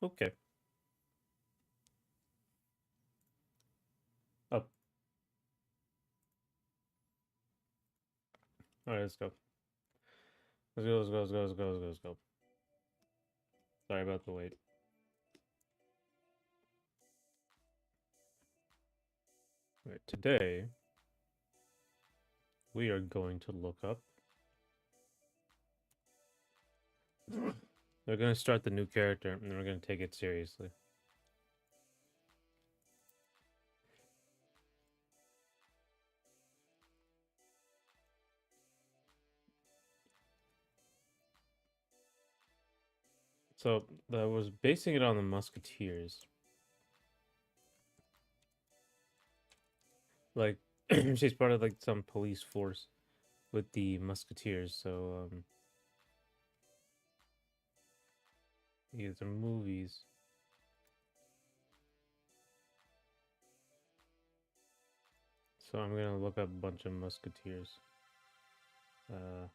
Okay. Up. All right, let's go. Let's go. Let's go. Let's go. Let's go. Let's go. Let's go. Sorry about the wait. All right, today we are going to look up. We're going to start the new character, and then we're going to take it seriously. So I was basing it on the Musketeers. Like, she's part of like some police force with the Musketeers. So these are movies. So I'm gonna look up a bunch of Musketeers. Uh,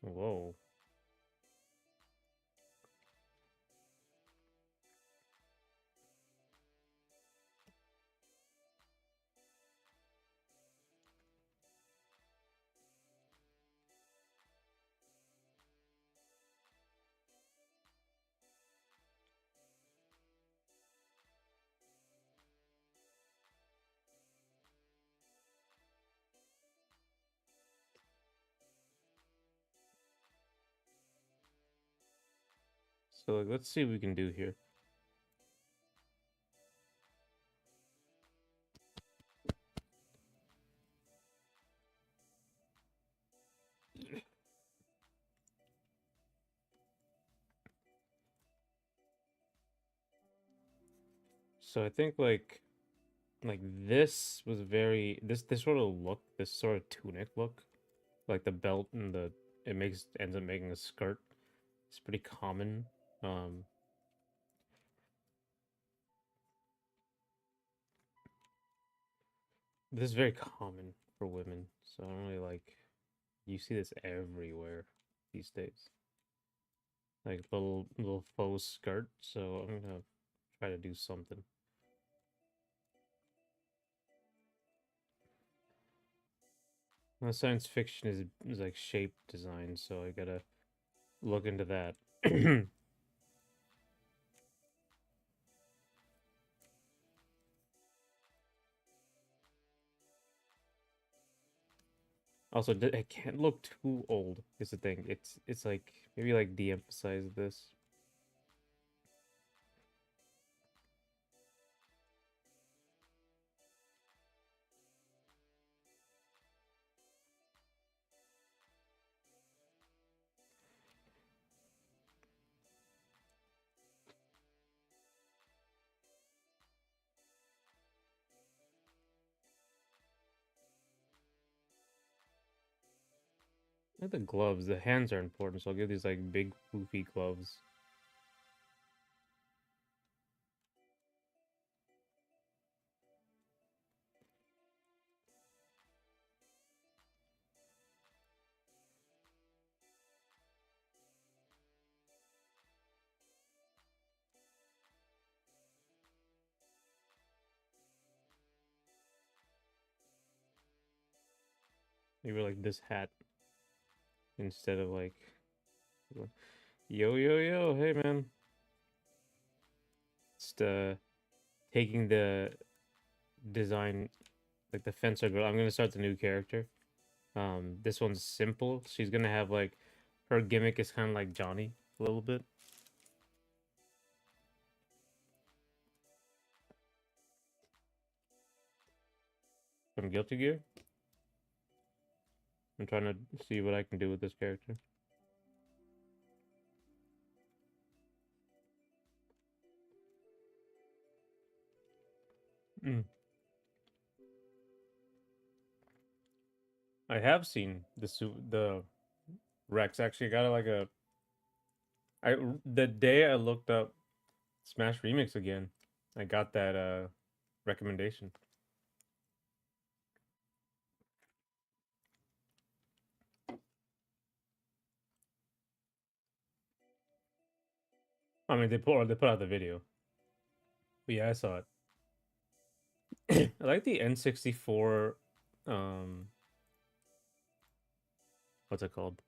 whoa. So like, let's see what we can do here. So I think like this was very this sort of look, this sort of tunic look, like the belt and the it makes ends up making a skirt. It's pretty common. Um, this is very common for women, so I don't really like. You see this everywhere these days, like little faux skirt. So I'm gonna try to do something. Now, science fiction is like shape design, so I gotta look into that. Also, it can't look too old. Is the thing. It's like maybe like de-emphasize this. Like the gloves, the hands are important, so I'll give these like big poofy gloves. Maybe like this hat instead of like yo yo yo, hey man. Just taking the design like the fencer girl. I'm gonna start the new character. This one's simple. She's gonna have like her gimmick is kind of like Johnny a little bit from Guilty Gear. I'm trying to see what I can do with this character. Mm. I have seen the Rex actually got like a I the day I looked up Smash Remix again, I got that recommendation. I mean, they put out the video. But yeah, I saw it. I like the N64. Um, what's it called?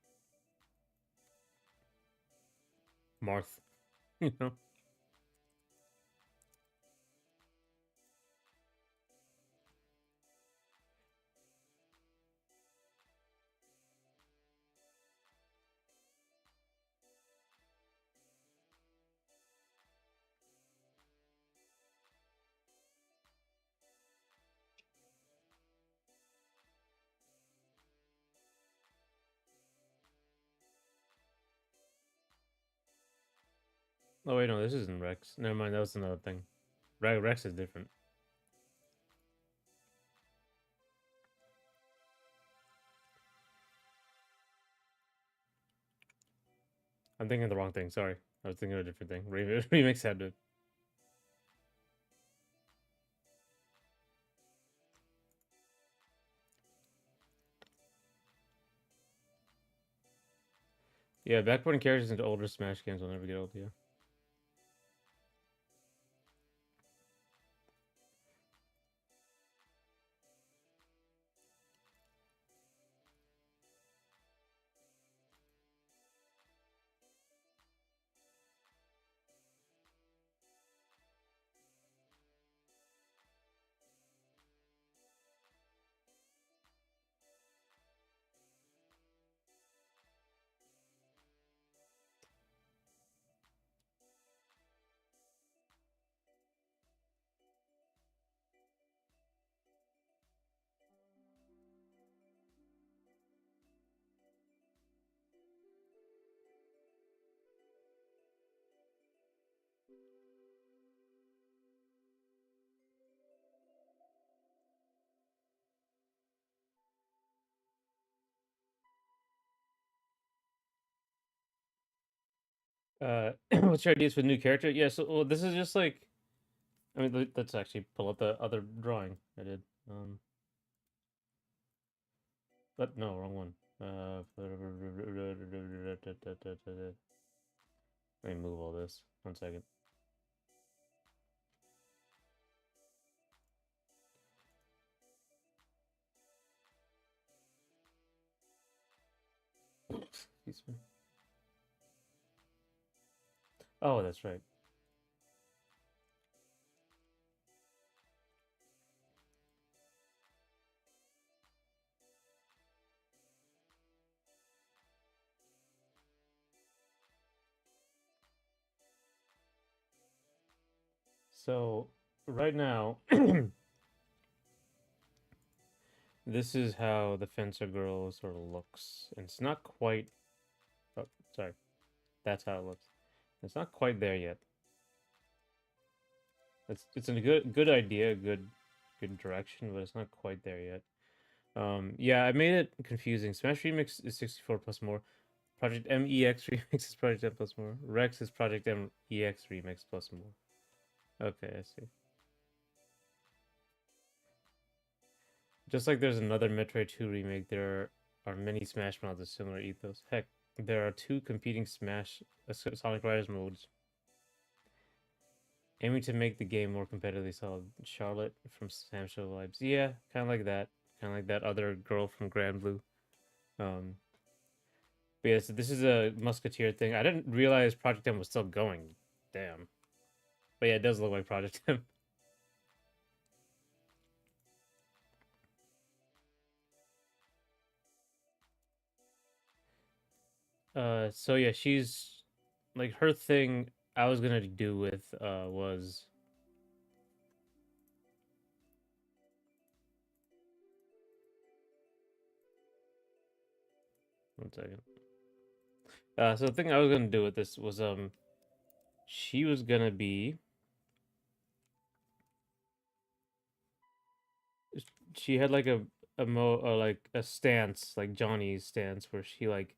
Marth. You know. Oh wait, no, this isn't Rex. Never mind, that was another thing. Rex is different. I'm thinking of the wrong thing. Sorry, I was thinking of a different thing. Remix had it. Yeah, backporting characters into older Smash games will never get old. Yeah. What's your ideas for the new character? Yeah, so well, this is just like, I mean, let's actually pull up the other drawing I did. But no, wrong one. Let me move all this. 1 second. Excuse me. Oh, that's right. So right now, this is how the Fencer Girl sort of looks. And it's not quite. Oh, sorry. That's how it looks. It's not quite there yet. It's a good idea, good direction, but it's not quite there yet. Yeah, I made it confusing. Smash Remix is 64 plus more. Project MEX Remix is Project M plus more. Rex is Project MEX Remix plus more. Okay, I see. Just like there's another Metroid 2 remake, there are many Smash mods with similar ethos. Heck, there are two competing Smash Sonic Riders modes, aiming to make the game more competitively solid. Charlotte from Sam Show Vibes. Yeah, kind of like that. Kind of like that other girl from Grand Blue. Um, but yeah, so this is a Musketeer thing. I didn't realize Project M was still going. Damn. But yeah, it does look like Project M. So yeah, she's like her thing. I was gonna do with was 1 second. So the thing I was gonna do with this was she was gonna be she had like like a stance like Johnny's stance where she like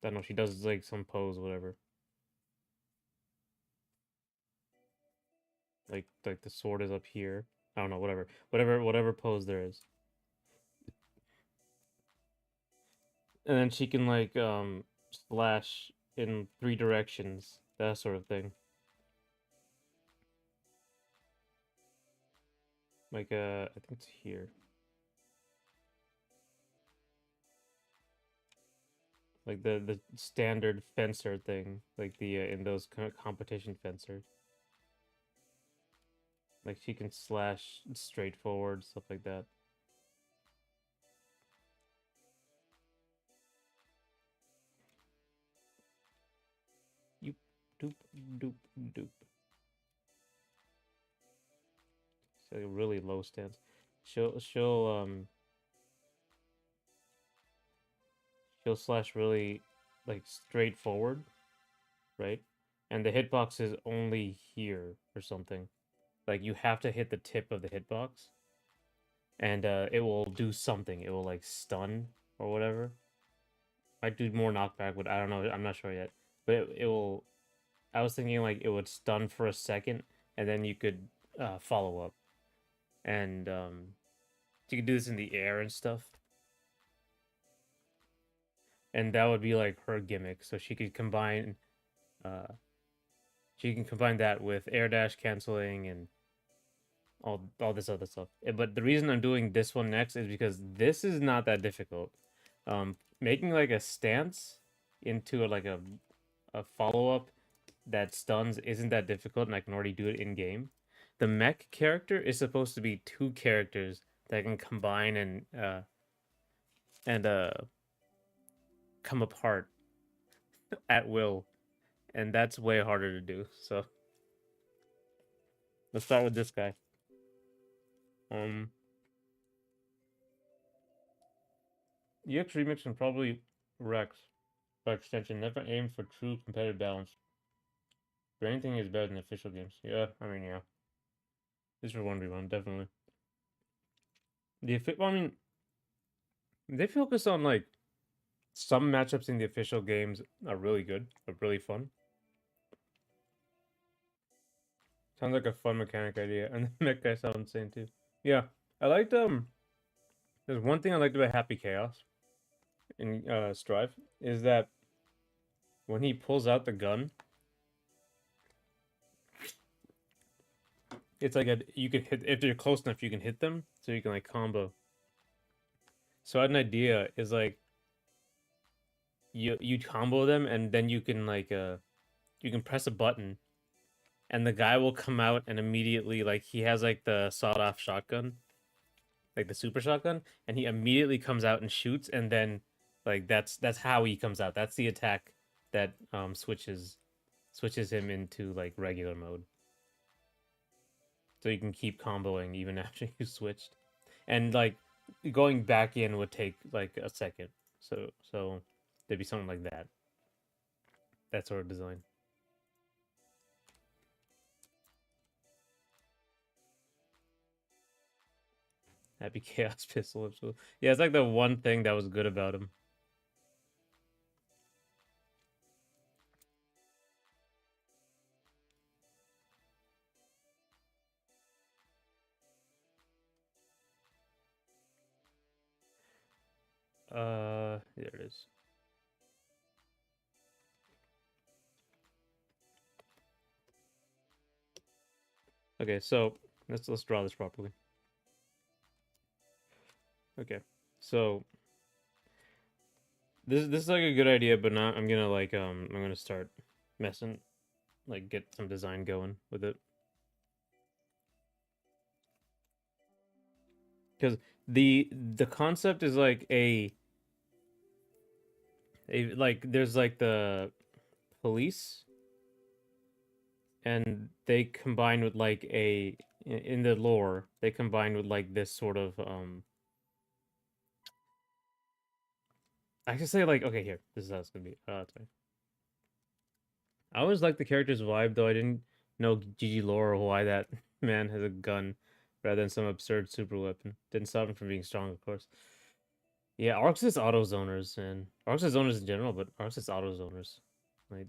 I don't know she does like some pose whatever like the sword is up here. I don't know whatever pose there is, and then she can like slash in 3 directions, that sort of thing. Like I think it's here. Like the standard fencer thing, like the in those competition fencers. Like she can slash straight forward, stuff like that. You doop doop doop. It's like a really low stance. She'll she'll slash really like straight forward, right? And the hitbox is only here or something. Like you have to hit the tip of the hitbox, and it will do something. It will like stun or whatever. Might do more knockback, but I don't know. I'm not sure yet. But it will. I was thinking like it would stun for a second, and then you could follow up, and you could do this in the air and stuff. And that would be like her gimmick. So uh, she can combine that with air dash canceling and all this other stuff. But the reason I'm doing this one next is because this is not that difficult. Making like a stance into a follow up that stuns isn't that difficult, and I can already do it in game. The mech character is supposed to be two characters that can combine and come apart at will, and that's way harder to do. So let's start with this guy. Um, EX Remix and probably Rex by extension never aimed for true competitive balance. But anything is better than official games. Yeah, I mean, yeah. This is 1v1, definitely. I mean, they focus on like some matchups in the official games are really good, are really fun. Sounds like a fun mechanic idea, and the mech guy sounds insane too. Yeah, I liked There's one thing I liked about Happy Chaos in Strive is that when he pulls out the gun, it's like you can hit if you're close enough, you can hit them, so you can like combo. So I had an idea is like you combo them, and then you can press a button, and the guy will come out and immediately like he has like the sawed off shotgun, like the super shotgun, and he immediately comes out and shoots, and then like that's how he comes out. That's the attack that switches him into like regular mode. So you can keep comboing even after you switched. And like going back in would take like a second. So there'd be something like that. That sort of design. Happy Chaos Pistol. Yeah, it's like the one thing that was good about him. There it is. Okay, so let's draw this properly. Okay, so this is like a good idea, but now I'm gonna I'm gonna start messing, like get some design going with it. Because the concept is like a like there's like the police, and they combine with like in the lore they combine with like this sort of I can say like okay here this is how it's gonna be. Sorry. I always liked the character's vibe, though I didn't know GG lore or why that man has a gun rather than some absurd super weapon. Didn't stop him from being strong, of course. Yeah, Arxis auto-zoners, and Arxis zoners in general, but Arxis auto-zoners. Like,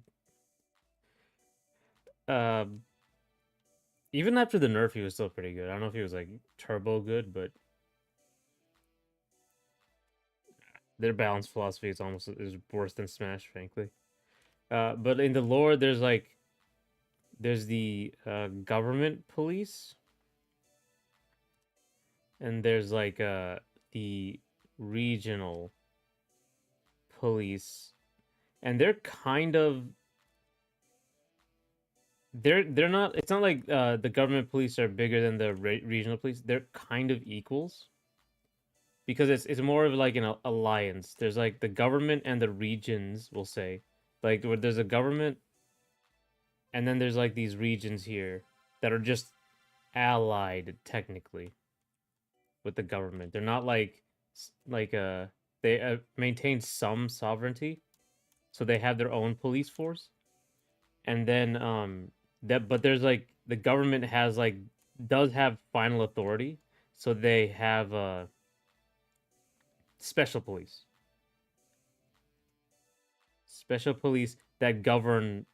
um, even after the nerf, he was still pretty good. I don't know if he was like turbo good, but their balance philosophy is almost is worse than Smash, frankly. But in the lore, there's the government police, and there's like the regional police, and they're kind of they're not. It's not like the government police are bigger than the regional police. They're kind of equals because it's more of like an alliance. There's like the government and the regions. We'll say like where there's a government, and then there's like these regions here that are just allied technically with the government. They're not like like they maintain some sovereignty, so they have their own police force. And then that but there's like the government has like does have final authority, so they have special police. Special police that govern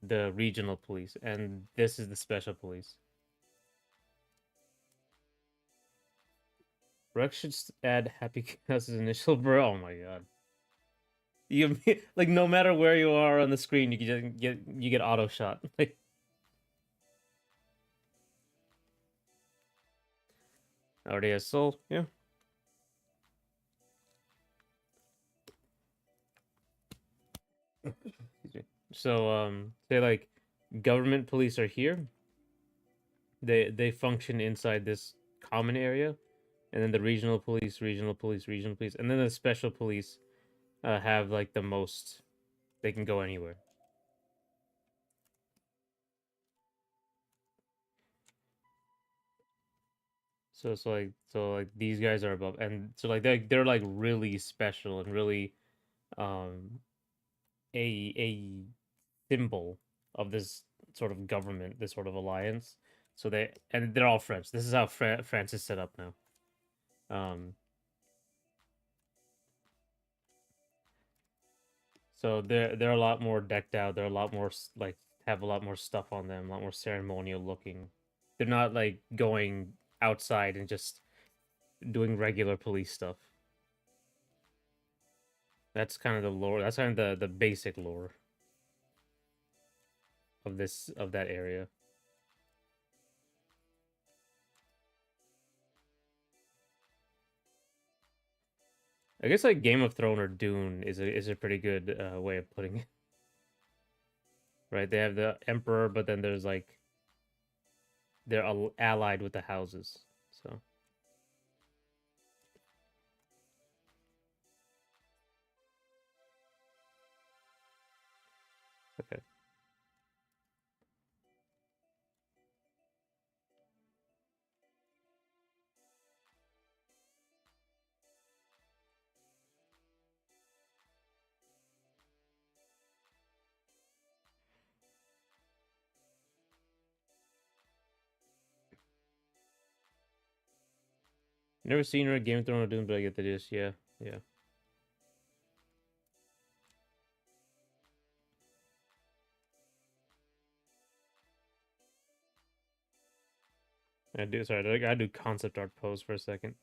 the regional police, and this is the special police. Rex should add Happy Chaos's initial, bro. Oh my god. You like no matter where you are on the screen, you can just get auto shot. Like already has soul, yeah. So say like government police are here. They function inside this common area, and then the regional police, regional police, regional police, and then the special police have like the most. They can go anywhere. So like these guys are above, and so like they're like really special and really um a symbol of this sort of government, this sort of alliance. So they're all French. This is how France is set up now. So they're a lot more decked out. They're a lot more like have a lot more stuff on them, a lot more ceremonial looking. They're not like going outside and just doing regular police stuff. That's kind of the lore. That's kind of the basic lore of this of that area. I guess like Game of Thrones or Dune is a pretty good way of putting it. Right? They have the emperor, but then there's like they're allied with the houses. So okay. Never seen her Game of Thrones or Dune, but I get the gist. Yeah, yeah. I do. Sorry, I gotta do concept art pose for a second.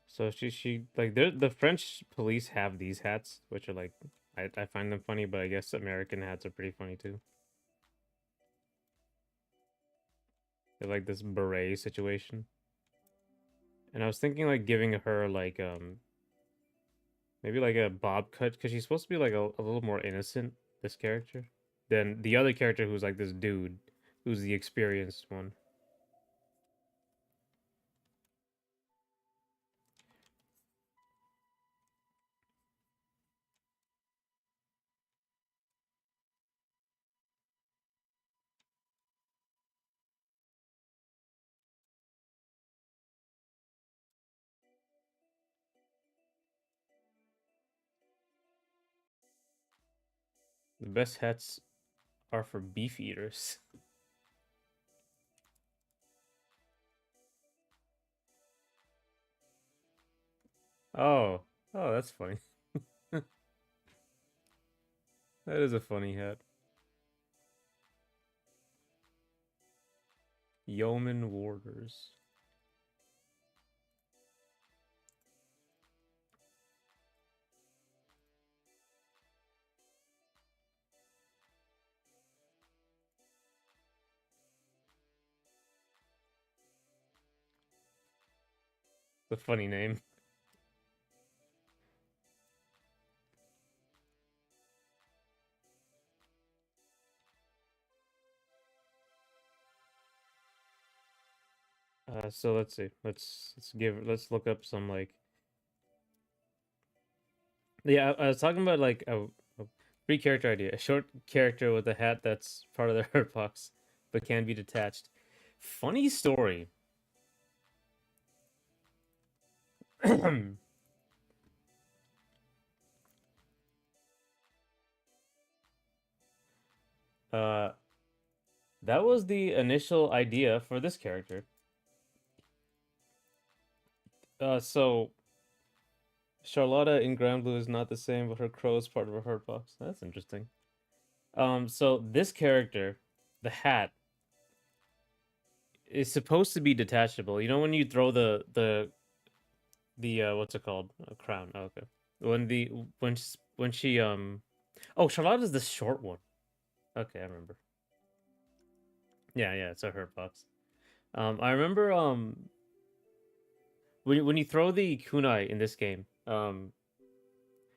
So she like the French police have these hats, which are like I find them funny, but I guess American hats are pretty funny too. They're like this beret situation. And I was thinking like giving her like maybe like a bob cut because she's supposed to be like a little more innocent, this character, than the other character who's like this dude who's the experienced one. The best hats are for beef eaters. Oh, oh, that's funny. That is a funny hat. Yeoman warders. It's a funny name. So let's see. Let's look up some like yeah. I was talking about like a free character idea. A short character with a hat that's part of the hurt box, but can be detached. Funny story. uh, that was the initial idea for this character. So Charlotta in Grand Blue is not the same, but her crow is part of her hurt box. That's interesting. So this character, the hat, is supposed to be detachable. You know when you throw the what's it called? A crown. Oh, okay. When she oh, Charlotte is the short one. Okay, I remember. Yeah, it's a hurt box. I remember when you throw the kunai in this game, and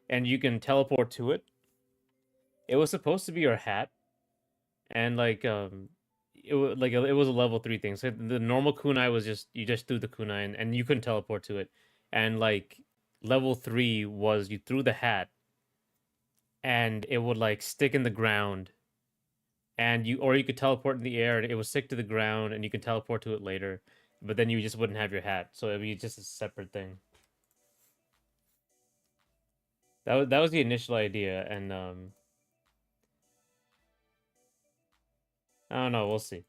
you can teleport to it. It was supposed to be your hat, and like it was a level 3 thing. So the normal kunai was just you just threw the kunai and you couldn't teleport to it, and like level 3 was you threw the hat and it would like stick in the ground, and you could teleport in the air and it would stick to the ground and you can teleport to it later, but then you just wouldn't have your hat, so it'd be just a separate thing. That was the initial idea, and I don't know, we'll see.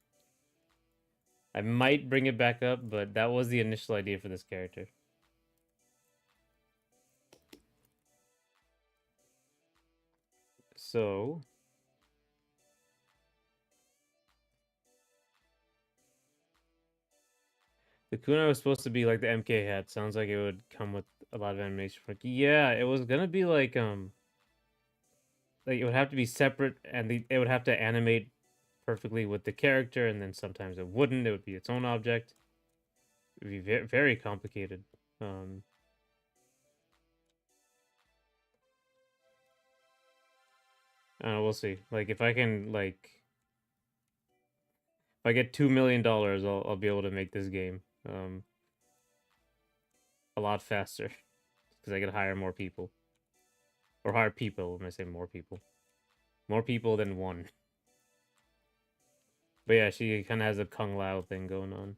I might bring it back up, but that was the initial idea for this character. So the kunai was supposed to be like the MK hat. Sounds like it would come with a lot of animation. Yeah, it was gonna be like it would have to be separate, and it would have to animate perfectly with the character, and then sometimes it wouldn't. It would be its own object. It'd be very, very complicated. Um, I don't know, we'll see. Like if I can if I get $2 million, I'll be able to make this game a lot faster because I can hire more people or hire people when I say more people than one. But yeah, she kind of has a Kung Lao thing going on.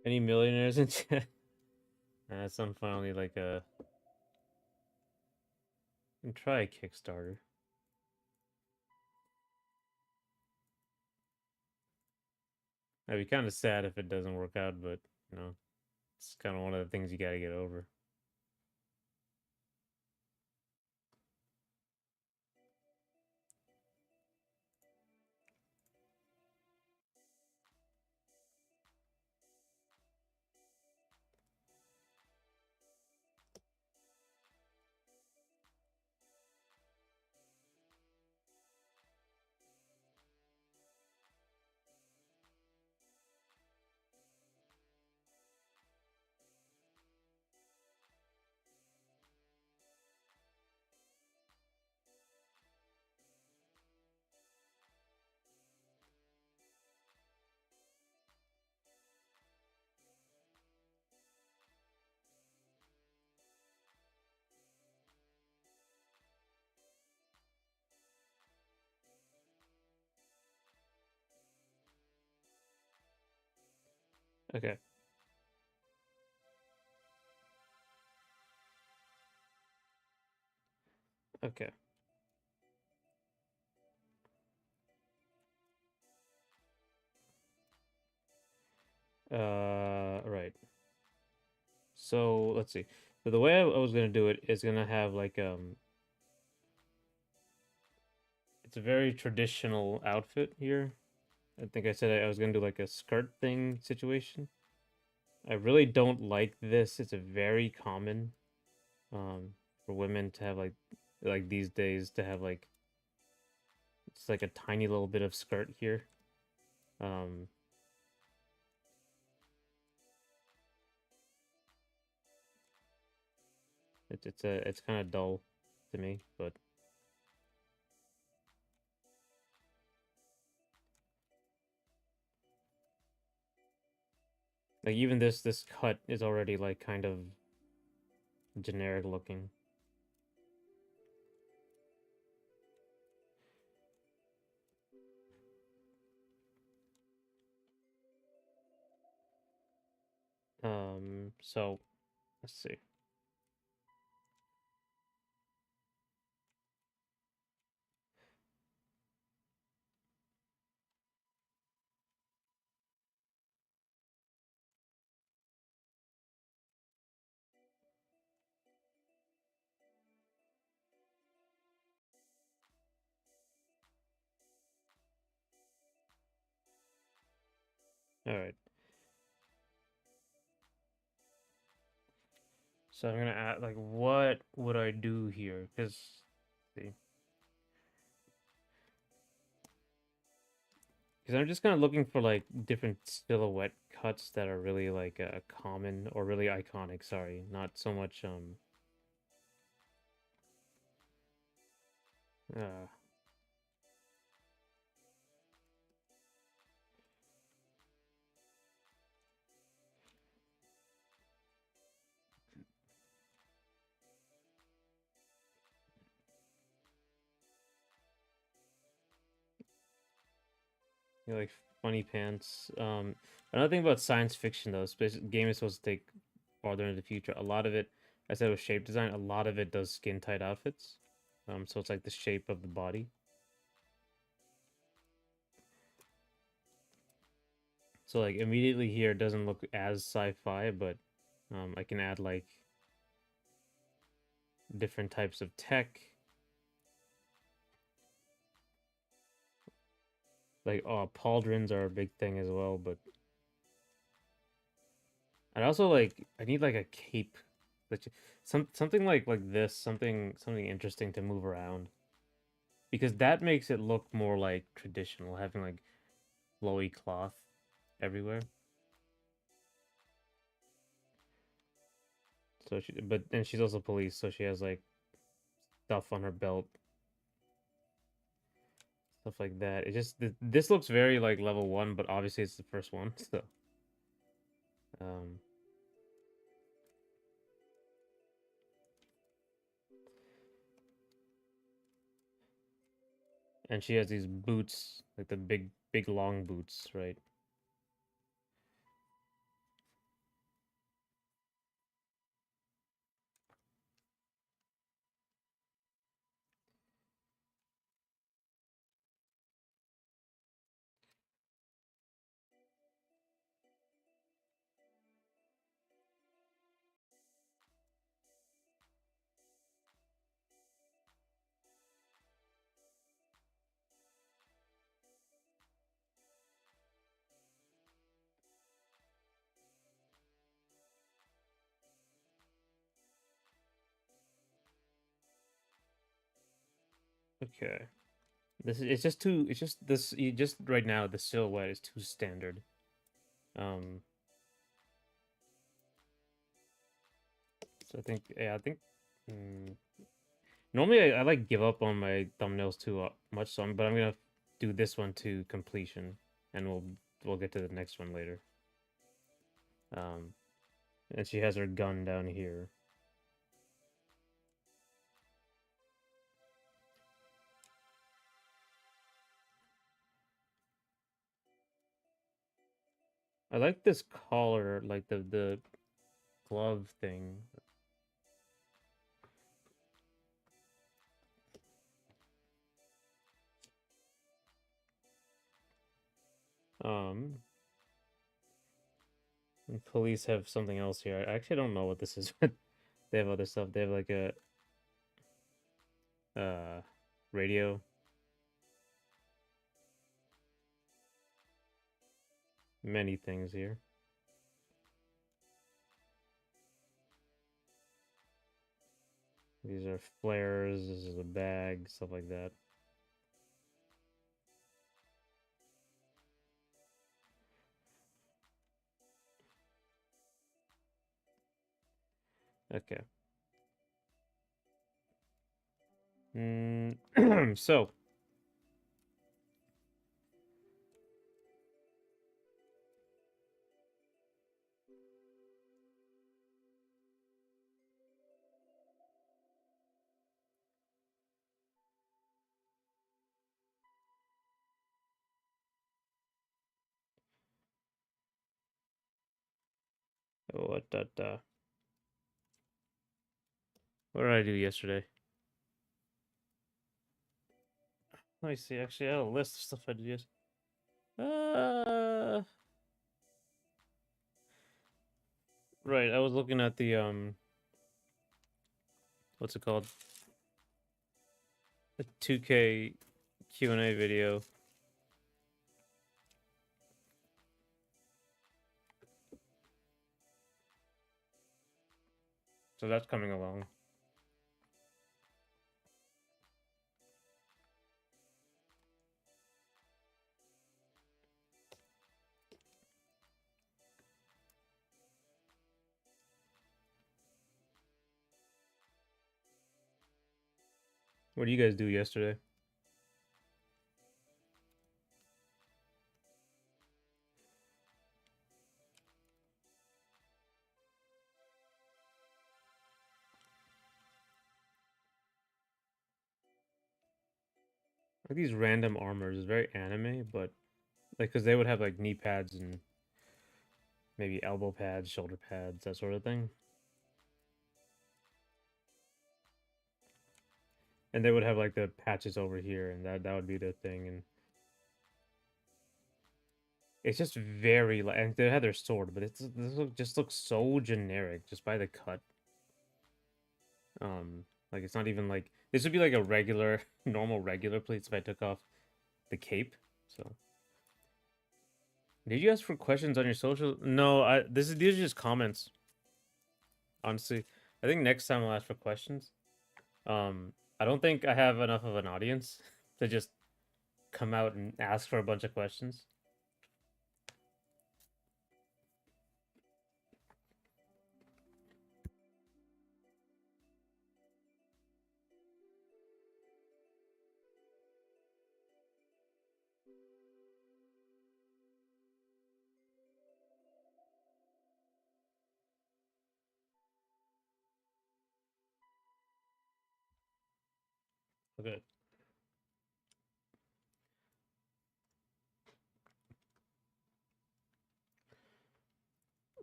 Any millionaires in chat? Some finally like a try a Kickstarter. I'd be kind of sad if it doesn't work out, but you know, it's kind of one of the things you got to get over. Okay. Okay. Right. So let's see. So the way I was gonna do it is gonna have like it's a very traditional outfit here. I think I said I was gonna do like a skirt thing situation. I really don't like this. It's a very common for women to have like these days to have like it's like a tiny little bit of skirt here. Um it's kind of dull to me, but like even this cut is already like kind of generic looking. So let's see. All right. So I'm gonna add like what would I do here? Because see, because I'm just kind of looking for like different silhouette cuts that are really like common or really iconic. Sorry, not so much uh like funny pants. Another thing about science fiction though, game is supposed to take farther into the future. A lot of it, I said, was shape design. A lot of it does skin tight outfits. So it's like the shape of the body. So like immediately here it doesn't look as sci-fi, but I can add like different types of tech. Like pauldrons are a big thing as well, but I'd also like I need like a cape, like something like this, something interesting to move around because that makes it look more like traditional, having like flowy cloth everywhere. So but then she's also police, so she has like stuff on her belt, stuff like that. It just this looks very like level one, but obviously it's the first one, so um, and she has these boots, like the big long boots, right? Okay. This is it's just too it's just this you just right now the silhouette is too standard. Um so I think mm, normally I like give up on my thumbnails too much so but I'm gonna do this one to completion and we'll get to the next one later. Um and she has her gun down here. I like this collar, like the glove thing. Um, and police have something else here. I actually don't know what this is, but they have other stuff. They have like a radio. Many things here. These are flares. This is a bag, stuff like that. Okay. So, what did I do yesterday? Let me see. Actually, I have a list of stuff I did yesterday. Right. I was looking at the what's it called? The 2K Q&A video. So that's coming along. What did you guys do yesterday? Like these random armors is very anime, but like because they would have like knee pads and maybe elbow pads, shoulder pads, that sort of thing. And they would have like the patches over here, and that would be their thing. And it's just very like, and they had their sword, but just looks so generic just by the cut. Like it's not even like this would be like a regular, normal regular pleats if I took off the cape. So, did you ask for questions on your social? No, these are just comments. Honestly, I think next time I'll ask for questions. I don't think I have enough of an audience to just come out and ask for a bunch of questions. Okay.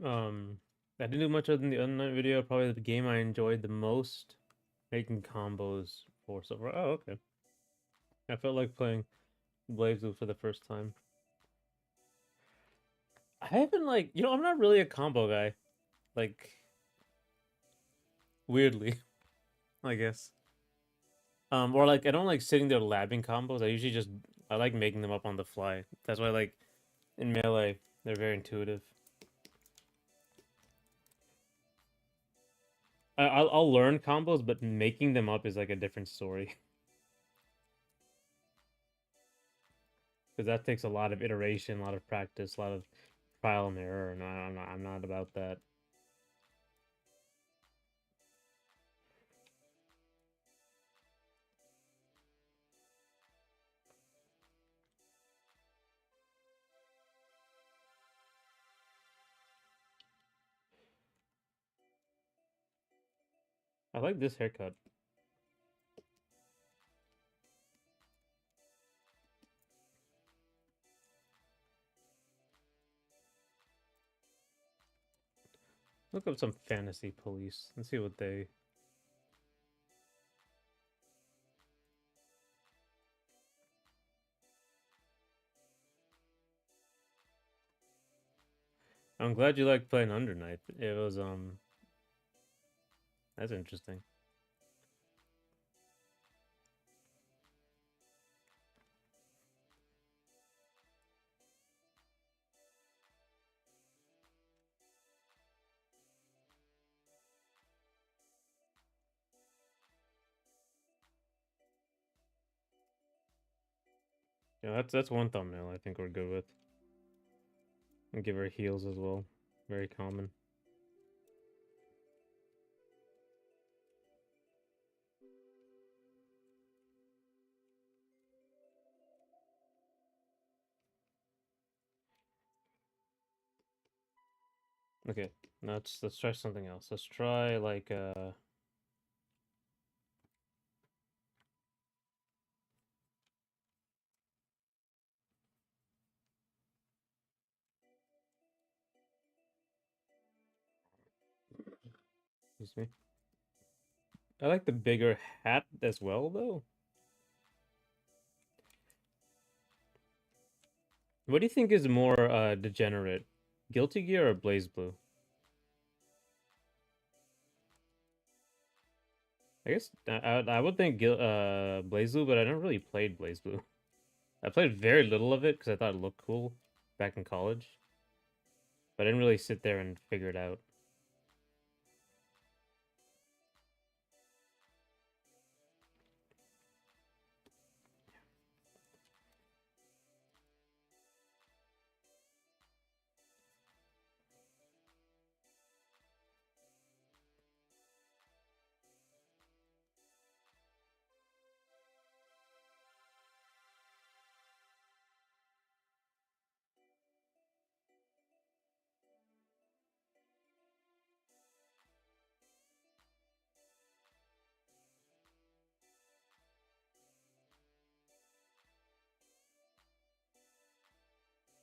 I didn't do much other than the other night video. Probably the game I enjoyed the most, making combos for so far. Oh, okay. I felt like playing BlazBlue for the first time. I haven't like, I'm not really a combo guy. Like, weirdly, I guess. Or like I don't like sitting there labbing combos. I like making them up on the fly. That's why like in Melee, they're very intuitive. I'll learn combos, but making them up is like a different story. Because that takes a lot of iteration, a lot of practice, a lot of trial and error, and I'm not about that. I like this haircut. Look up some fantasy police and see what they. I'm glad you like playing Under Night. It was that's interesting. Yeah, that's one thumbnail I think we're good with. And give her heals as well. Very common. Okay, let's try something else. Let's try like excuse me. I like the bigger hat as well though. What do you think is more degenerate? Guilty Gear or Blaze Blue? I guess I would think Blaze Blue, but I never really played Blaze Blue. I played very little of it because I thought it looked cool back in college, but I didn't really sit there and figure it out.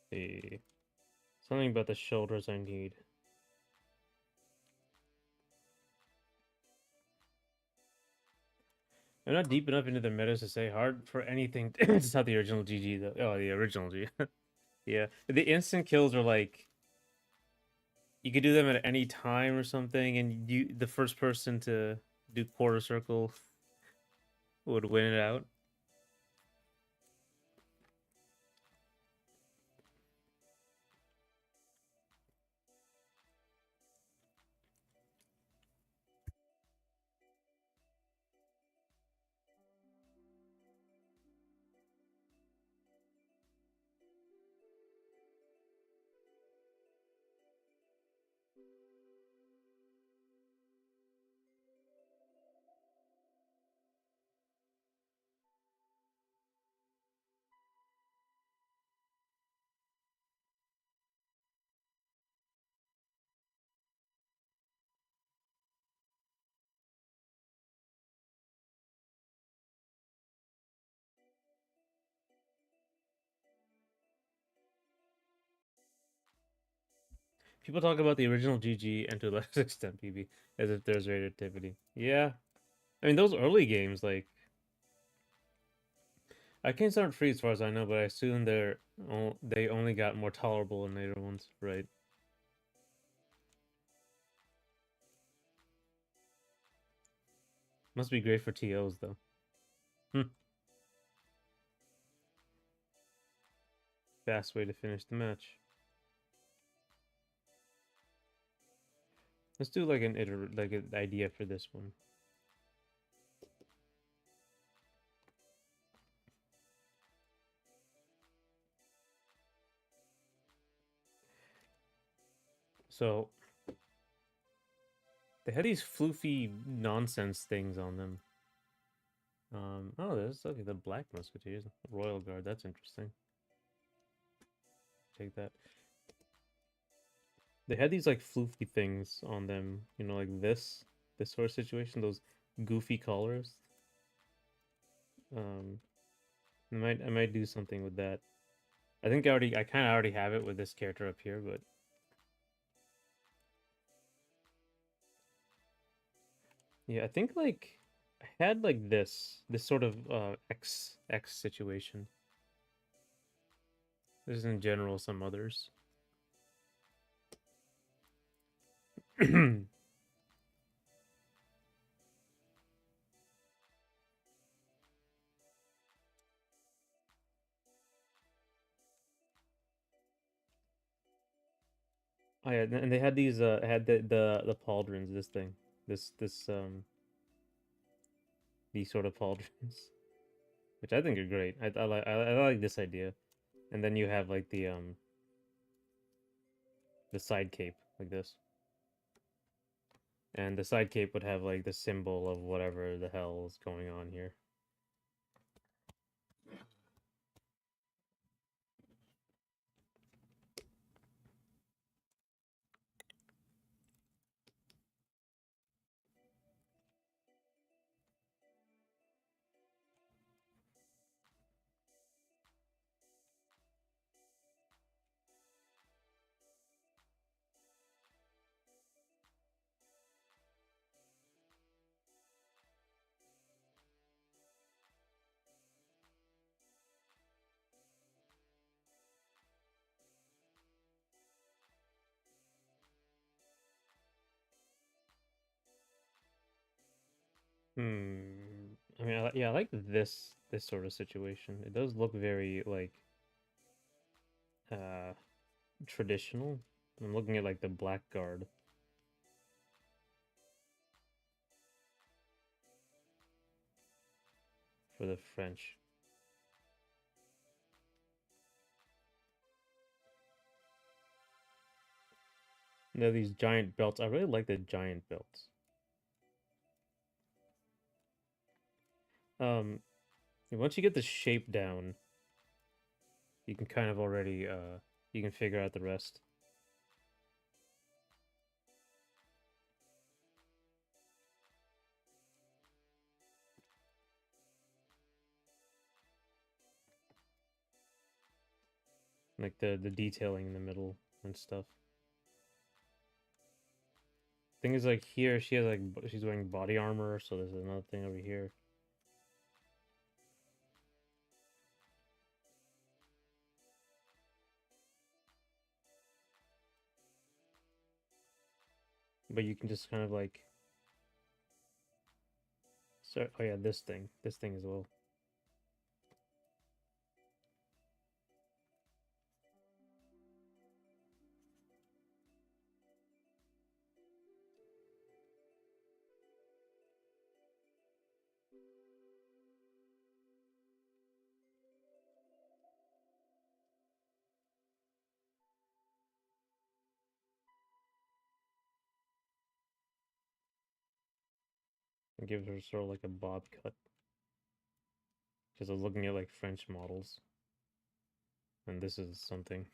The Something about the shoulders I need. I'm not deep enough into the metas to say hard for anything. It's not the original GG though. Oh, the original G. Yeah, the instant kills are like you could do them at any time or something, and the first person to do quarter circle would win it out. People talk about the original GG and to a lesser extent PB as if there's relativity. Yeah, I mean those early games, like Arcanes aren't free as far as I know, but I assume they only got more tolerable in later ones, right? Must be great for TOs though. Hmm. Fast way to finish the match. Let's do like like an idea for this one. So they had these floofy nonsense things on them. Oh, there's okay the Black Musketeers, Royal Guard. That's interesting. Take that. They had these like floofy things on them, like this sort of situation. Those goofy collars. Um, I might do something with that. I kind of already have it with this character up here, but yeah, I think like I had like this sort of X situation. There's in general some others. Oh yeah, and they had these had the pauldrons, this thing. This these sort of pauldrons, which I think are great. I like this idea. And then you have like the side cape like this. And the side cape would have like the symbol of whatever the hell is going on here. Hmm. I mean, yeah, I like this sort of situation. It does look very like uh traditional. I'm looking at like the blackguard for the French. There are these giant belts. I really like the giant belts. Um, once you get the shape down, you can kind of already you can figure out the rest. Like the detailing in the middle and stuff. Thing is, like here, she has like she's wearing body armor, so there's another thing over here. But you can just kind of like, so oh yeah, this thing as well. It gives her sort of like a bob cut. Because I was looking at like French models, and this is something.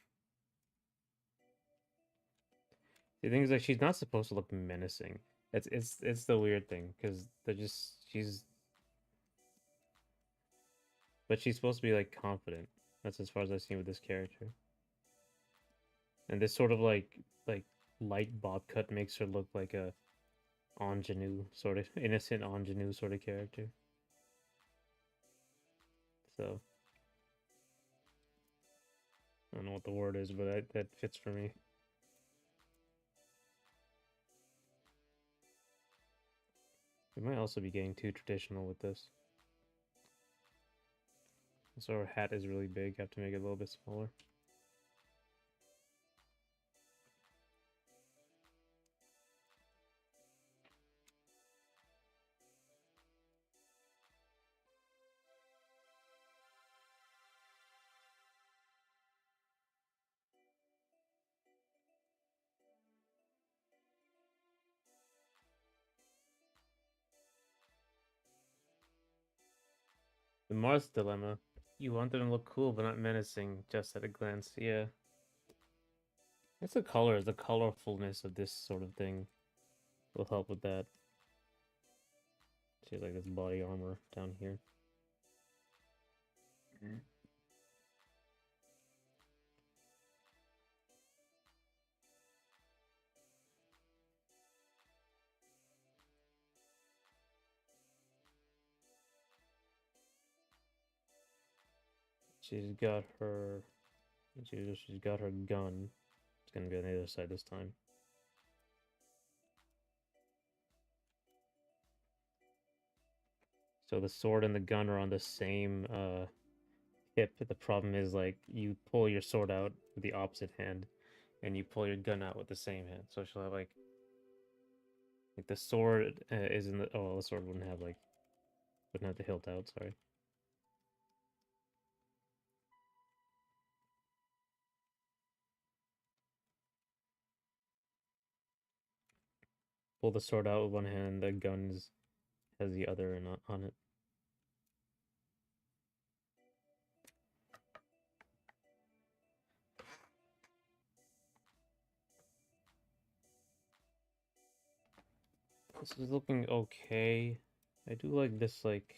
The thing is, like, she's not supposed to look menacing. It's the weird thing because they're just but she's supposed to be like confident. That's as far as I've seen with this character. And this sort of like light bob cut makes her look like a ingenue sort of innocent ingenue sort of character. So I don't know what the word is, but that fits for me. We might also be getting too traditional with this. So her hat is really big. Have to make it a little bit smaller. The Mars dilemma. You want them to look cool but not menacing just at a glance. Yeah. It's the colors, the colorfulness of this sort of thing will help with that. She has like this body armor down here. She's got her she's got her gun. It's gonna be on the other side this time. So the sword and the gun are on the same hip. The problem is like you pull your sword out with the opposite hand, and you pull your gun out with the same hand. So she'll have like the sword is in the the sword wouldn't have the hilt out. Sorry. Pull the sword out with one hand. The gun has the other on it. This is looking okay. I do like this like.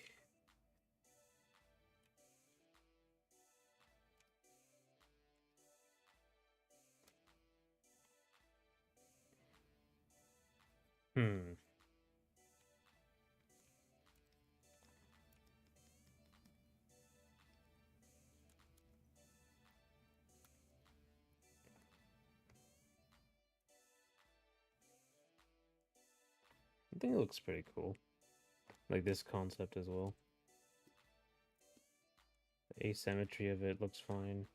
Hmm. I think it looks pretty cool. Like this concept as well. The asymmetry of it looks fine.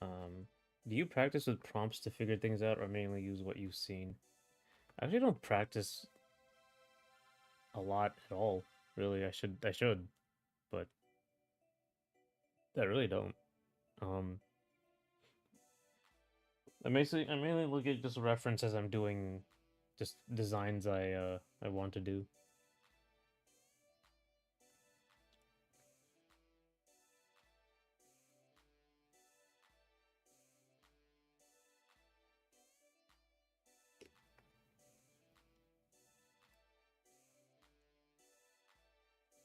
Do you practice with prompts to figure things out or mainly use what you've seen? I actually don't practice a lot at all, really. I should, but I really don't. Um I mainly look at just references I'm doing just designs I want to do.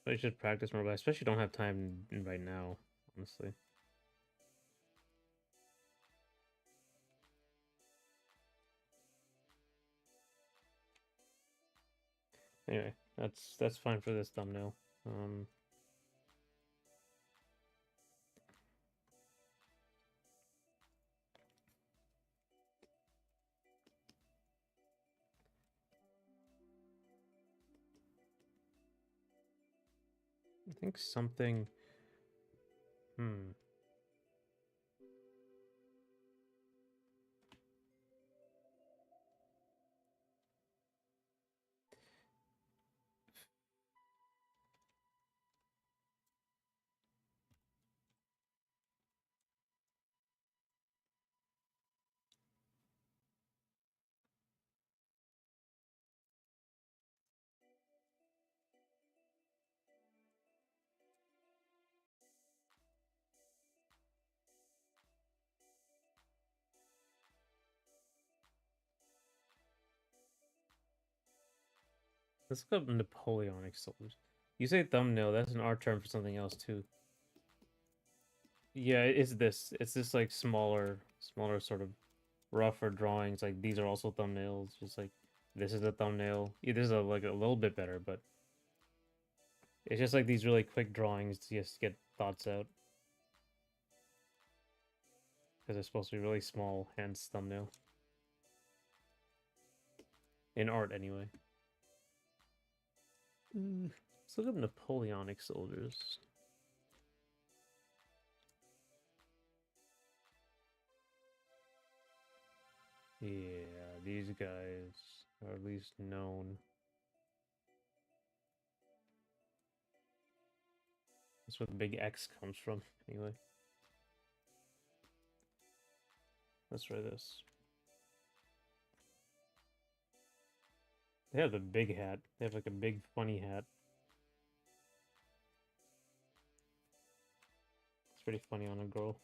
I should practice more, but I especially don't have time right now, honestly. Anyway, that's fine for this thumbnail. I think something. Hmm. Let's look up Napoleonic soldiers. You say thumbnail, that's an art term for something else too. Yeah, it's this. It's this like smaller sort of rougher drawings. Like these are also thumbnails. Just like this is a thumbnail. Yeah, this is like a little bit better, but it's just like these really quick drawings to just get thoughts out. Because they're supposed to be really small, hence thumbnail. In art, anyway. Let's look up Napoleonic soldiers. Yeah, these guys are at least known. That's where the big X comes from, anyway. Let's try this. They have a big hat. They have like a big funny hat. It's pretty funny on a girl.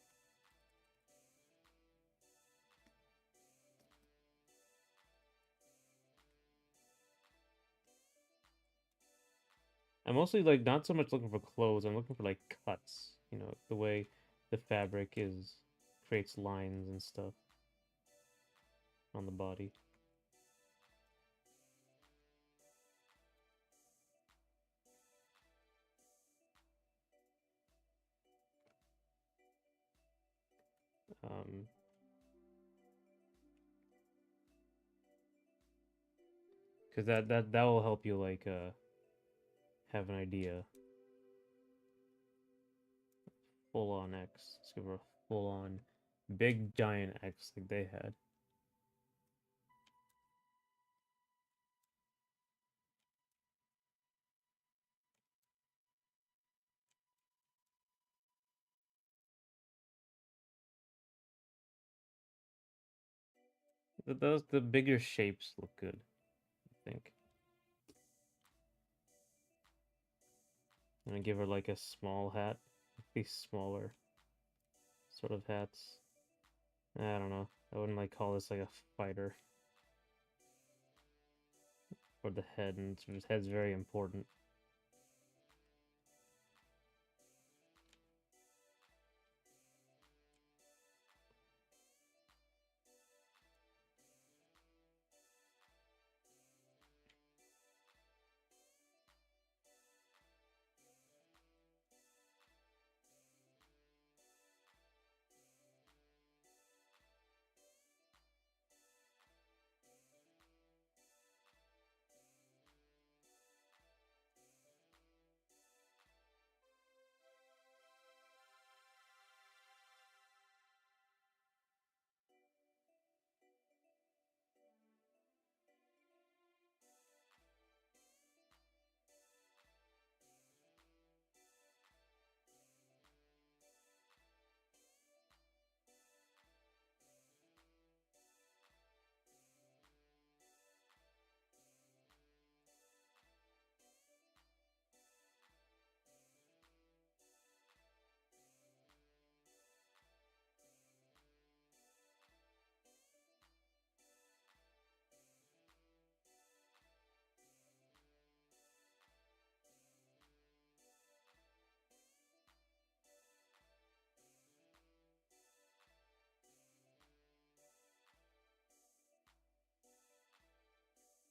I'm mostly like not so much looking for clothes. I'm looking for like cuts. You know, the way the fabric is creates lines and stuff on the body. Um, because that will help you like have an idea. full-on X. Let's give her a full-on big giant X like they had. The bigger shapes look good, I think. I'm gonna give her like a small hat. These smaller sort of hats. I don't know. I wouldn't like call this like a fighter. Or the head, and his head's very important.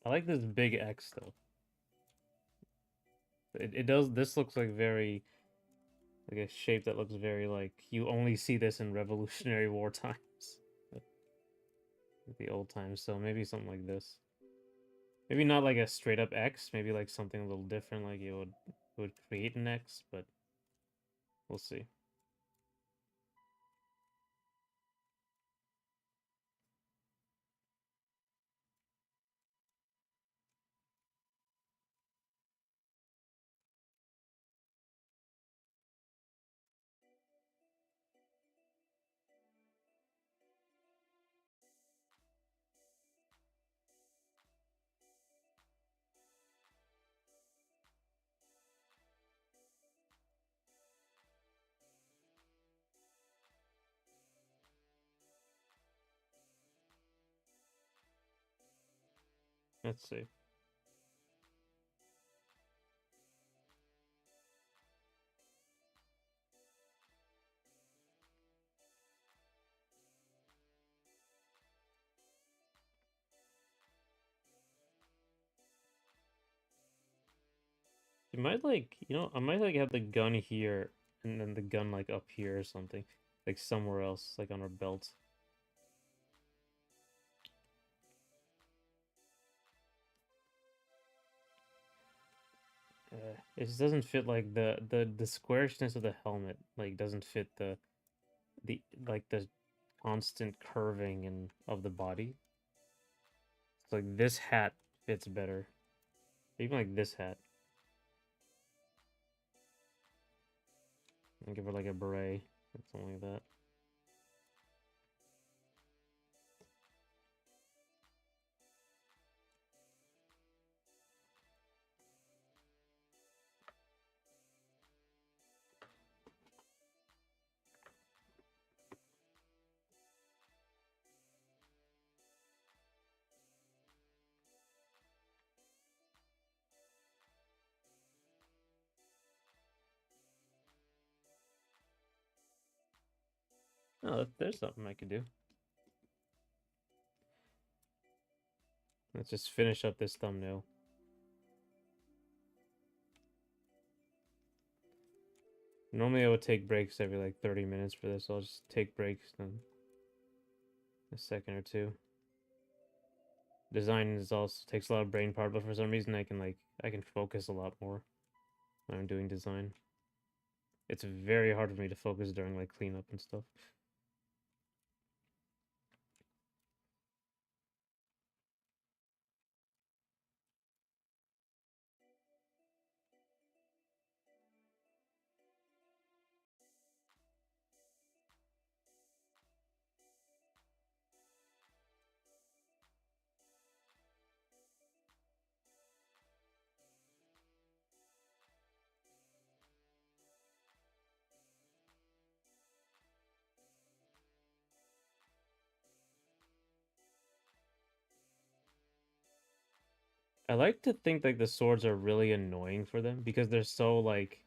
I like this big X though. It does. This looks like very like a shape that looks very like you only see this in Revolutionary War times, the old times. So maybe something like this. Maybe not like a straight up X. Maybe like something a little different, like it would create an X, but we'll see. Let's see. You might like, I might like have the gun here and then the gun like up here or something, like somewhere else, like on her belt. It just doesn't fit like the squarishness of the helmet like doesn't fit the like the constant curving and of the body. It's like this hat fits better. Even like this hat. And give her like a beret or something like that. Oh, there's something I could do. Let's just finish up this thumbnail. Normally I would take breaks every like 30 minutes for this. So I'll just take breaks in a second or two. Design is also takes a lot of brain power, but for some reason I can focus a lot more when I'm doing design. it's very hard for me to focus during like cleanup and stuff. I like to think like the swords are really annoying for them because they're so like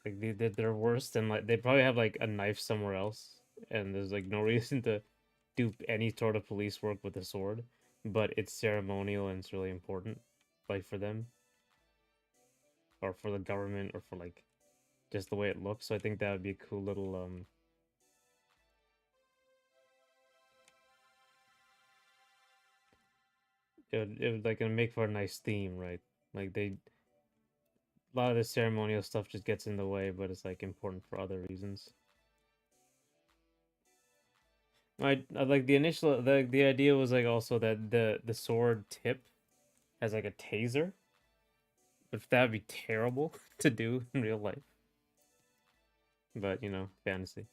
they're worse than like they probably have like a knife somewhere else and there's like no reason to do any sort of police work with a sword, but it's ceremonial and it's really important, like for them or for the government or for like just the way it looks. So I think that would be a cool little it would like make for a nice theme, right? Like they a lot of the ceremonial stuff just gets in the way, but it's like important for other reasons. I like the initial the idea was like also that the sword tip has like a taser, but that'd be terrible to do in real life. But you know, fantasy.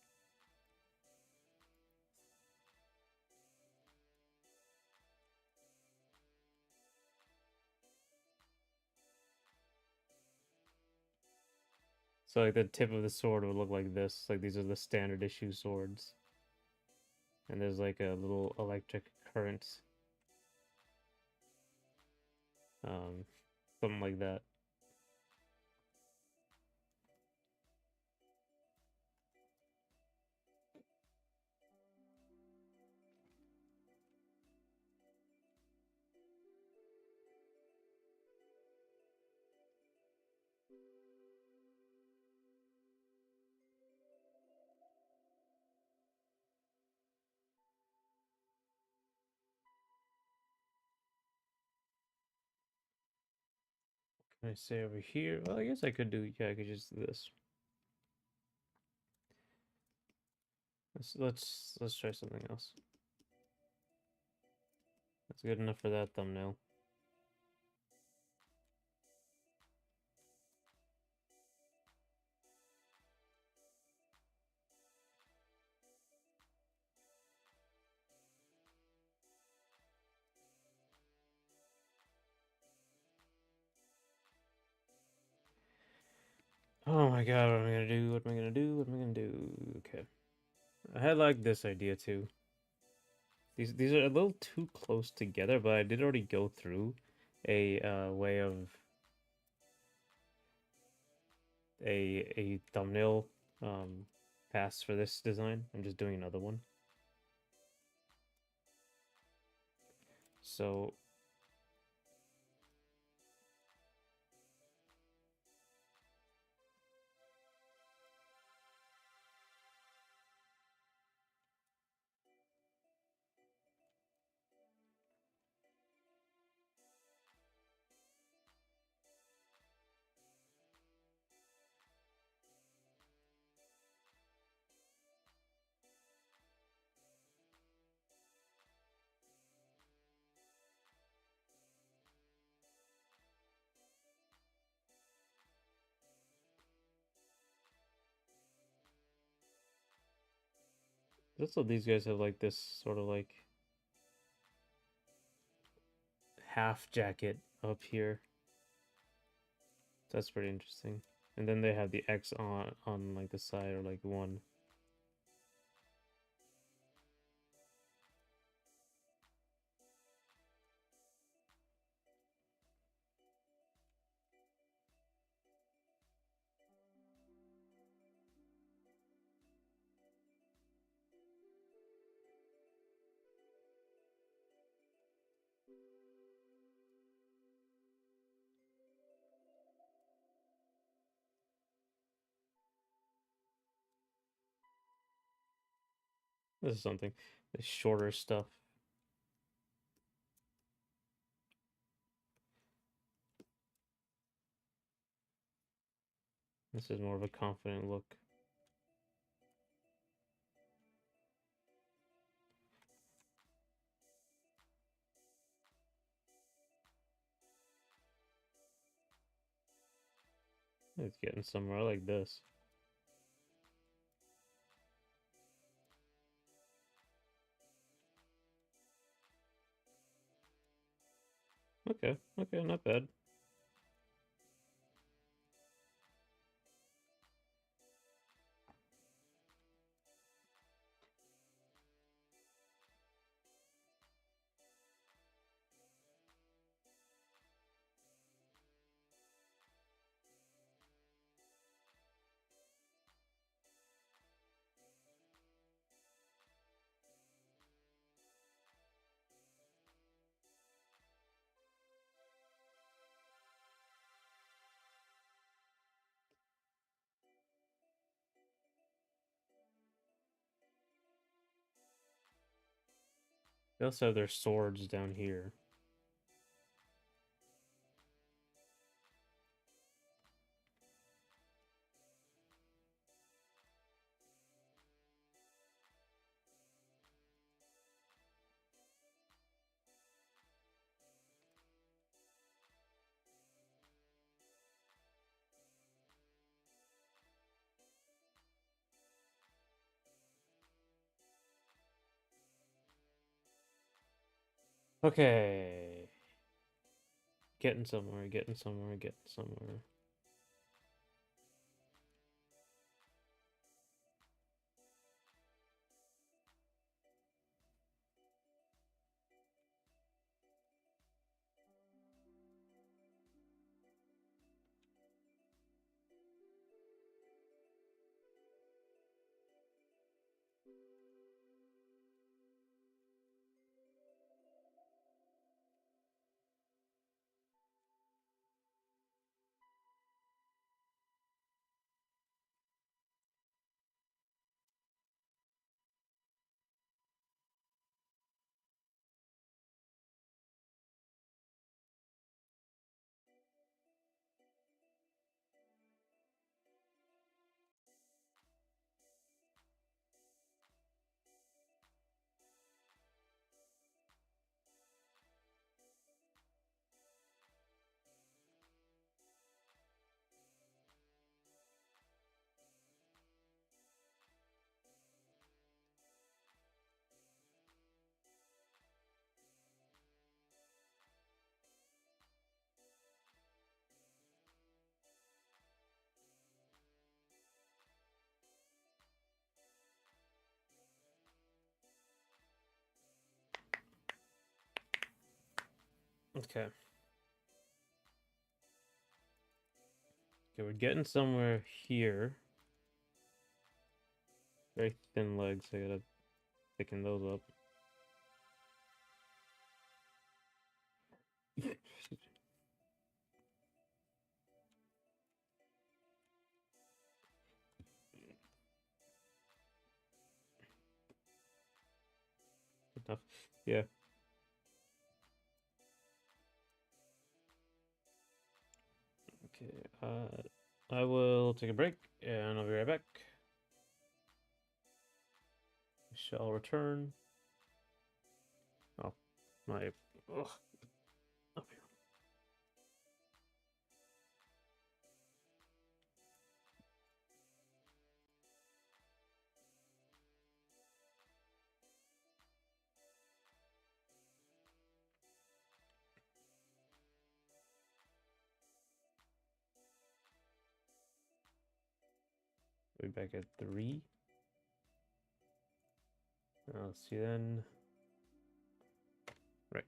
So like the tip of the sword would look like this. Like these are the standard issue swords, and there's like a little electric current, um, something like that. Can I say over here? Well, I guess I could do. Yeah, I could just do this. Let's try something else. That's good enough for that thumbnail. Oh my god, what am I gonna do? What am I gonna do? What am I gonna do? Okay. I had like this idea too. These are a little too close together, but I did already go through a way of a thumbnail pass for this design. I'm just doing another one. So that's what these guys have like this sort of like half jacket up here. That's pretty interesting. And then they have the X on like the side or like one. This is something. The shorter stuff. This is more of a confident look. It's getting somewhere. I like this. Okay, okay, not bad. They also have their swords down here. Okay. Getting somewhere, getting somewhere, getting somewhere. Okay. Okay, we're getting somewhere here. Very thin legs, I gotta thicken those up. Enough. Yeah. Okay, I will take a break and I'll be right back. Shall return. Oh, my. Ugh. Up here. We'll be back at 3. I'll see you then. Right.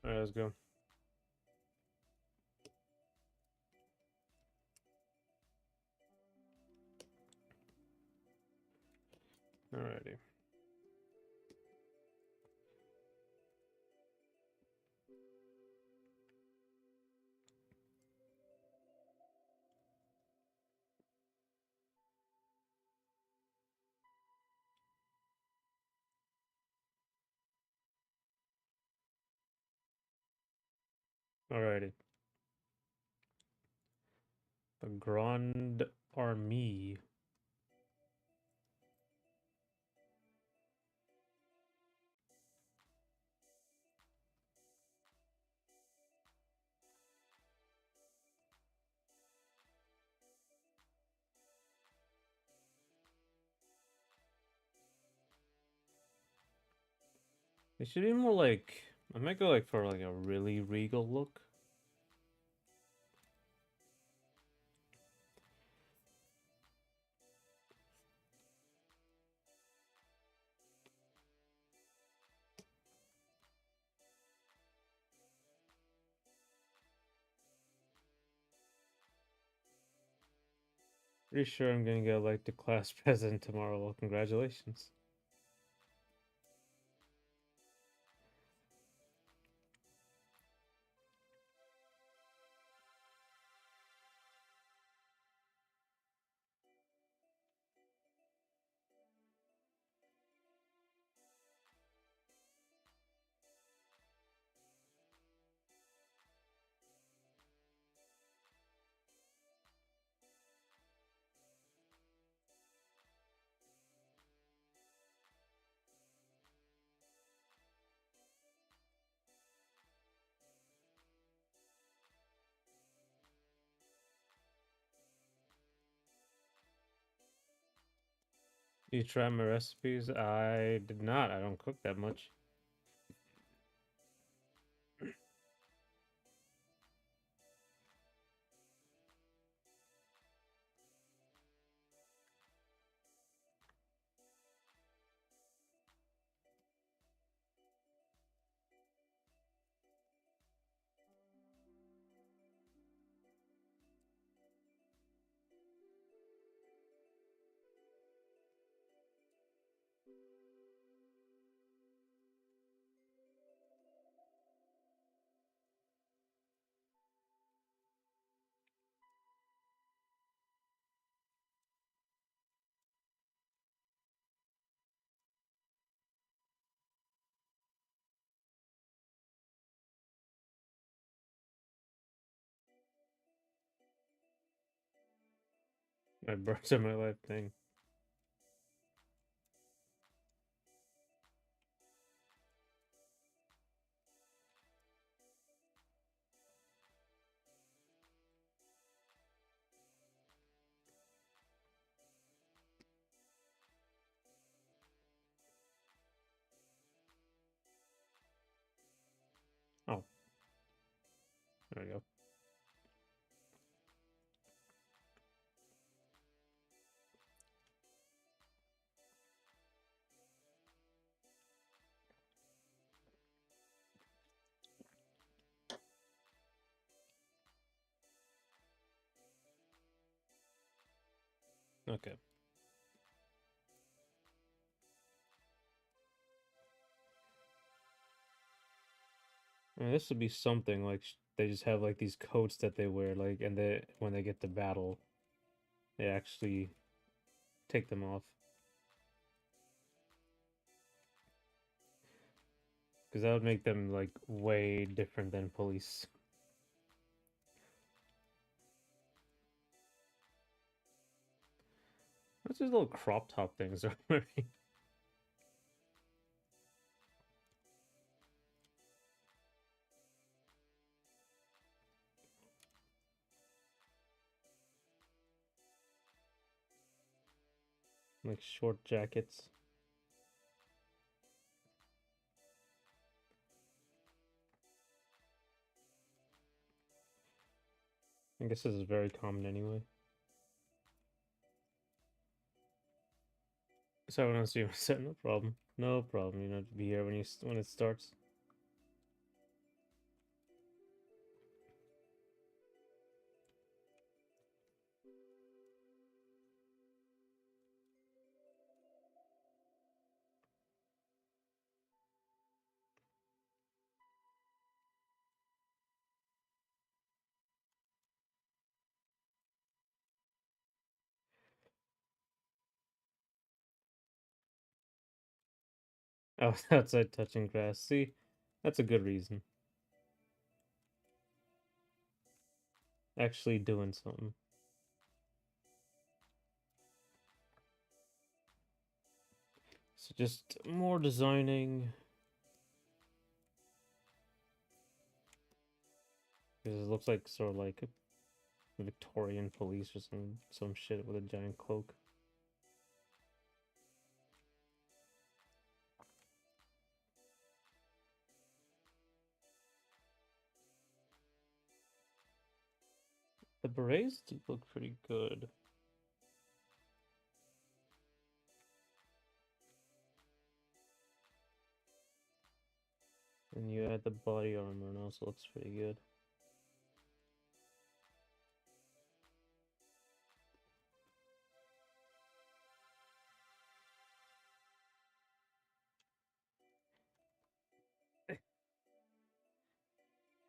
Alright, let's go. Alrighty. Alrighty. The Grande Armée. It should be more like I might go like for like a really regal look. Pretty sure I'm gonna get like the class president tomorrow. Well, congratulations. You try my recipes? I did not. I don't cook that much. My birds are my life thing. Oh, there we go. Okay. And this would be something like they just have like these coats that they wear, like, and they when they get to battle, they actually take them off. Because that would make them like way different than police. What's these little crop top things they're wearing? Like short jackets. I guess this is very common anyway. So when I see you set, no problem. No problem. You know, to be here when it starts. I was outside touching grass. See, that's a good reason. Actually doing something. So just more designing. Because it looks like sort of like a Victorian police or some shit with a giant cloak. The berets do look pretty good. And you add the body armor and also looks pretty good.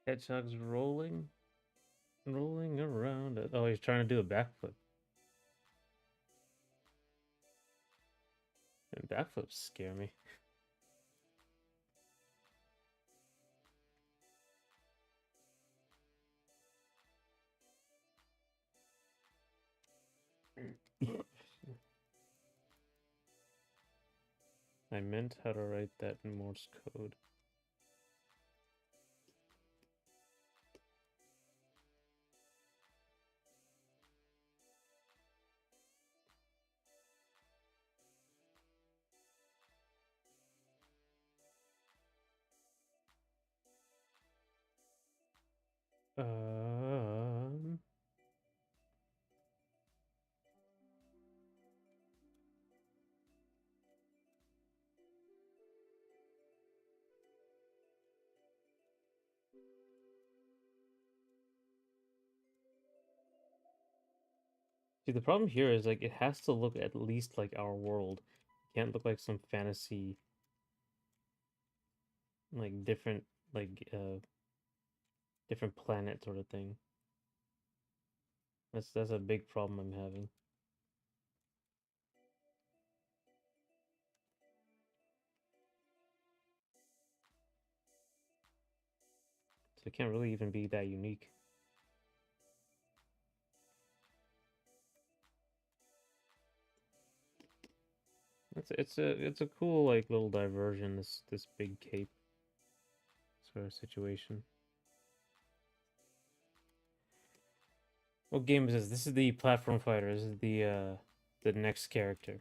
Hedgehog's rolling around it. Oh, he's trying to do a backflip. And backflips scare me. I meant how to write that in Morse code. Um, See, the problem here is like it has to look at least like our world. It can't look like some fantasy, like like different planet sort of thing. That's a big problem I'm having. So it can't really even be that unique. It's a cool like little diversion, this big cape sort of situation. What game is this? This is the platform fighter. This is the next character.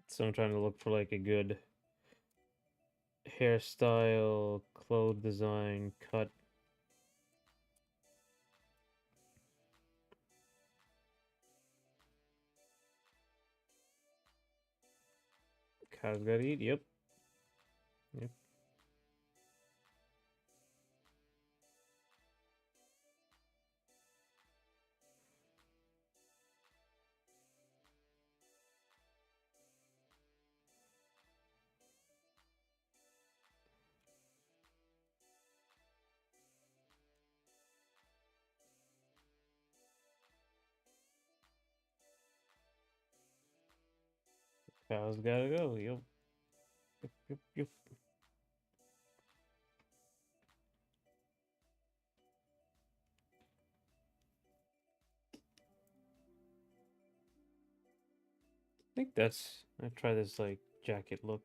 So I'm trying to look for like a good hairstyle, clothes design, cut. Cows gotta eat. Yep. Yep. Cows gotta go. Yep. Yep. Yep. Yep. I think that's. I try this like jacket look.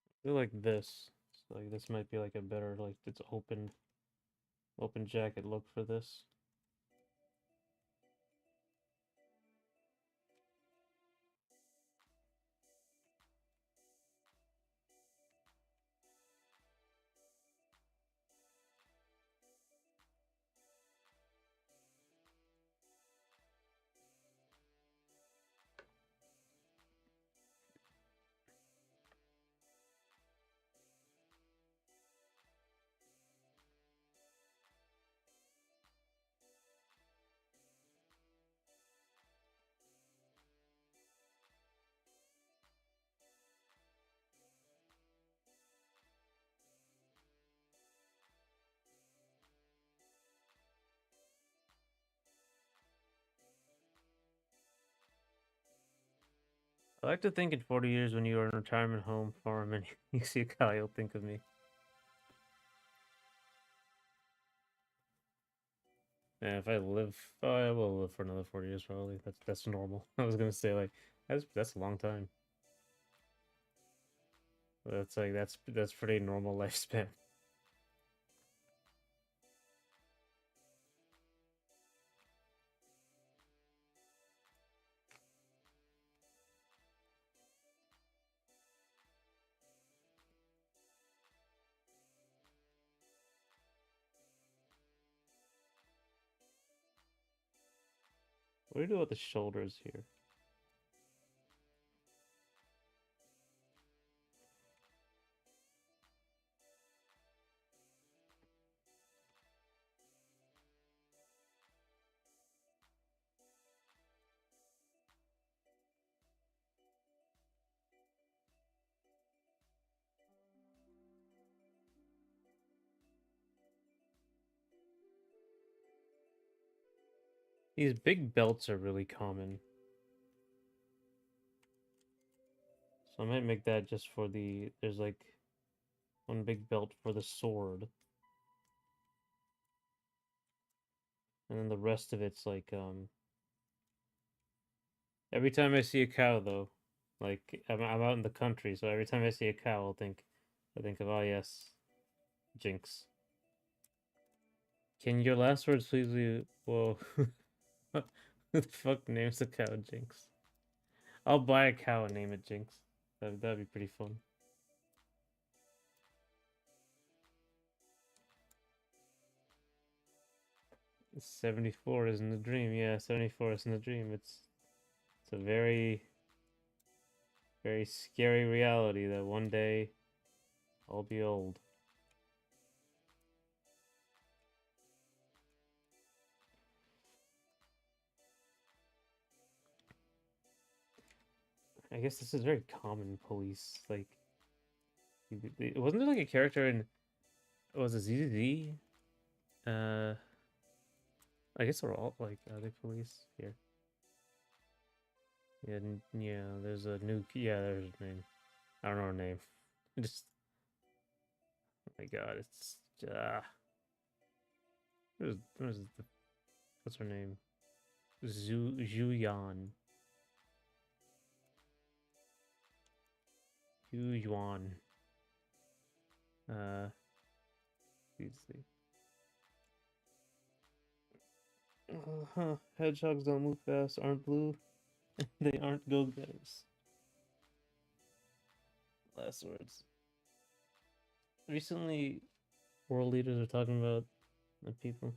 I feel like this. So like this might be like a better like it's open jacket look for this. I like to think in 40 years when you are in a retirement home farm and you see a cow, you'll think of me. And if I live, oh, I will live for another 40 years probably. That's normal. I was gonna say like that's a long time. That's like that's pretty normal lifespan. What do you do with the shoulders here? These big belts are really common. So I might make that just for the, there's like one big belt for the sword. And then the rest of it's like, every time I see a cow though, like I'm out in the country, so every time I see a cow, I think of, oh yes, Jinx. Can your last words please be, whoa. Who the fuck names a cow Jinx? I'll buy a cow and name it Jinx. That'd be pretty fun. 74 isn't a dream. Yeah, 74 isn't a dream. It's a very, very scary reality that one day I'll be old. I guess this is very common police. Like, wasn't there like a character in, was it ZZZ? Uh, I guess they're all like, are they police? Here. Yeah, yeah, there's a new, yeah, there's a name. I don't know her name. Just, oh my god, it's, what is the, what's her name? Zhu Yan. Yu Yuan. Let's see. Huh. Hedgehogs don't move fast, aren't blue. They aren't go-getters. Last words. Recently, world leaders are talking about the people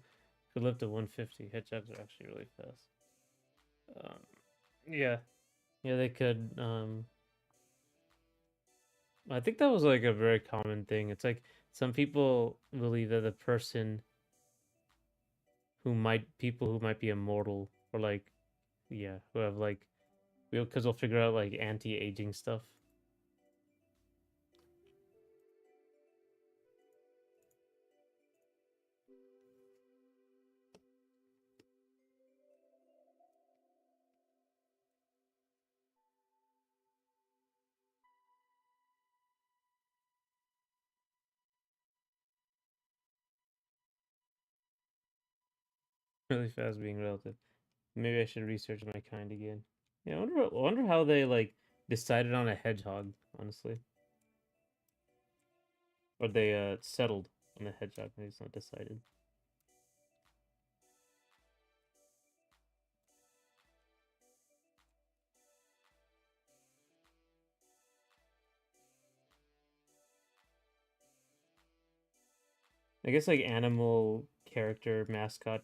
could live to 150. Hedgehogs are actually really fast. Um, yeah, yeah, they could. I think that was like a very common thing. It's like some people believe that the person people who might be immortal or like, yeah, who have like, because we'll figure out like anti-aging stuff. Really fast being relative. Maybe I should research my kind again. Yeah, I wonder how they like decided on a hedgehog, honestly. Or they settled on a hedgehog, maybe it's not decided. I guess like animal character mascot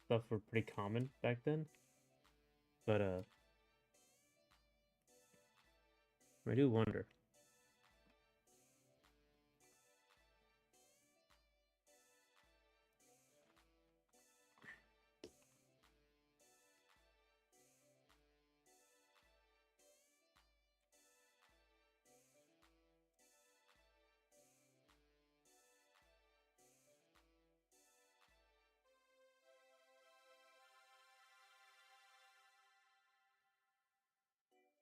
stuff were pretty common back then. But I do wonder.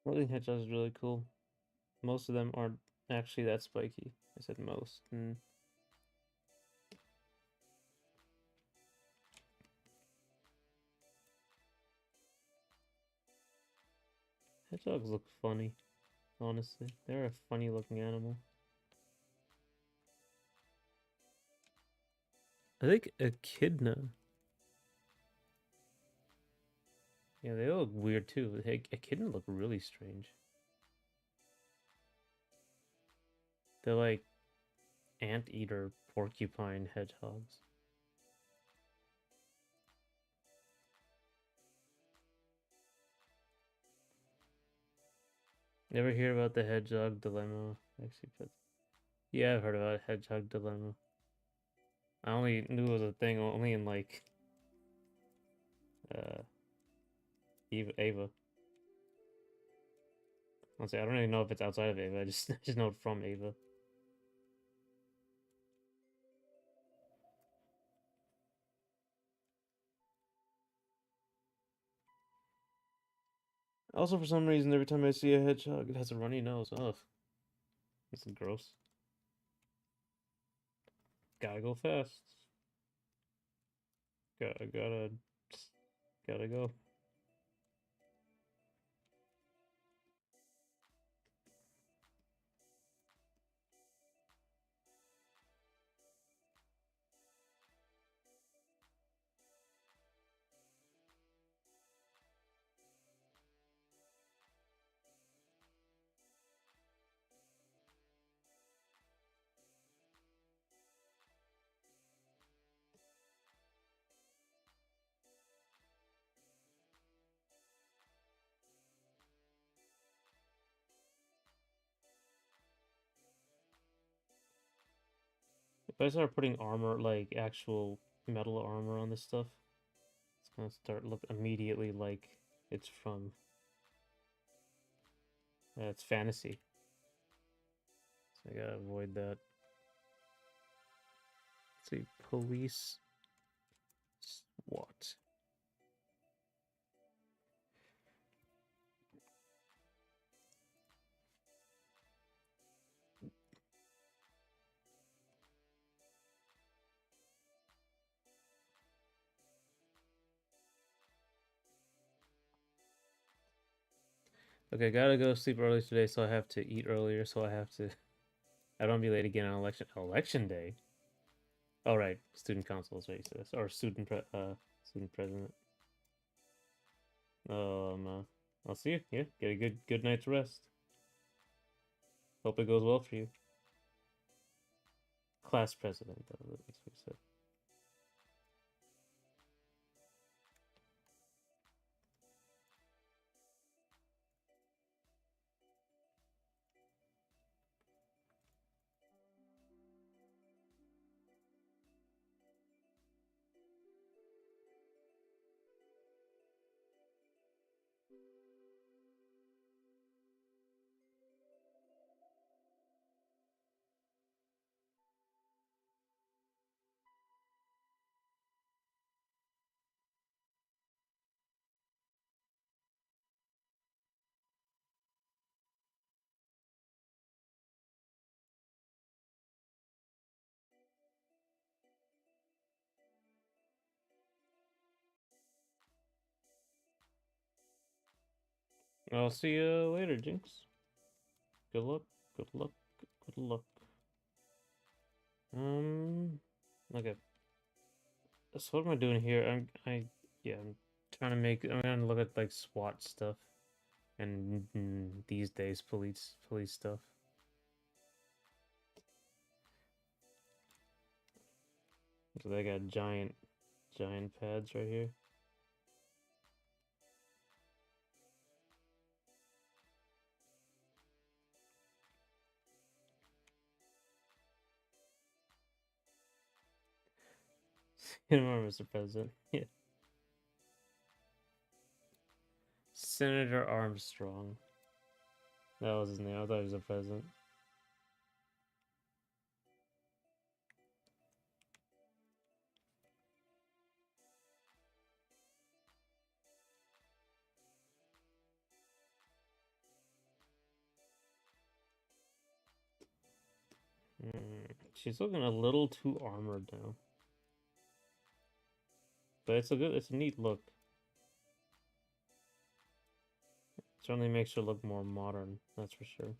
I think hedgehogs is really cool. Most of them aren't actually that spiky. I said most. Hedgehogs look funny, honestly. They're a funny looking animal. I think echidna. Yeah, they look weird too. Echidna look really strange. They're like anteater porcupine hedgehogs. Never hear about the hedgehog dilemma? Actually, but yeah, I've heard about hedgehog dilemma. I only knew it was a thing only in like uh Ava. Honestly, I don't even know if it's outside of Ava. I just I just know it from Ava. Also, for some reason, every time I see a hedgehog, it has a runny nose. Ugh, this is gross. Gotta go fast. Gotta go. If I start putting armor, like actual metal armor on this stuff, it's gonna start look immediately like it's from it's fantasy. So I gotta avoid that. Let's see, police SWAT. Okay, gotta go sleep early today, so I have to eat earlier. So I have to. I don't be late again on election day. All right, student council is racist or student president. I'll see you. Yeah, get a good night's rest. Hope it goes well for you. Class president, though. That's what he said. I'll see you later, Jinx. Good luck. Good luck. Good luck. Okay. So what am I doing here? I'm trying to make. I'm gonna look at like SWAT stuff and these days police stuff. So they got giant pads right here. You remember, Mr. President? Yeah. Senator Armstrong. That was his name. I thought he was the president. She's looking a little too armored now. But it's a neat look. Certainly makes her look more modern, that's for sure.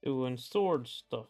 Doing sword stuff.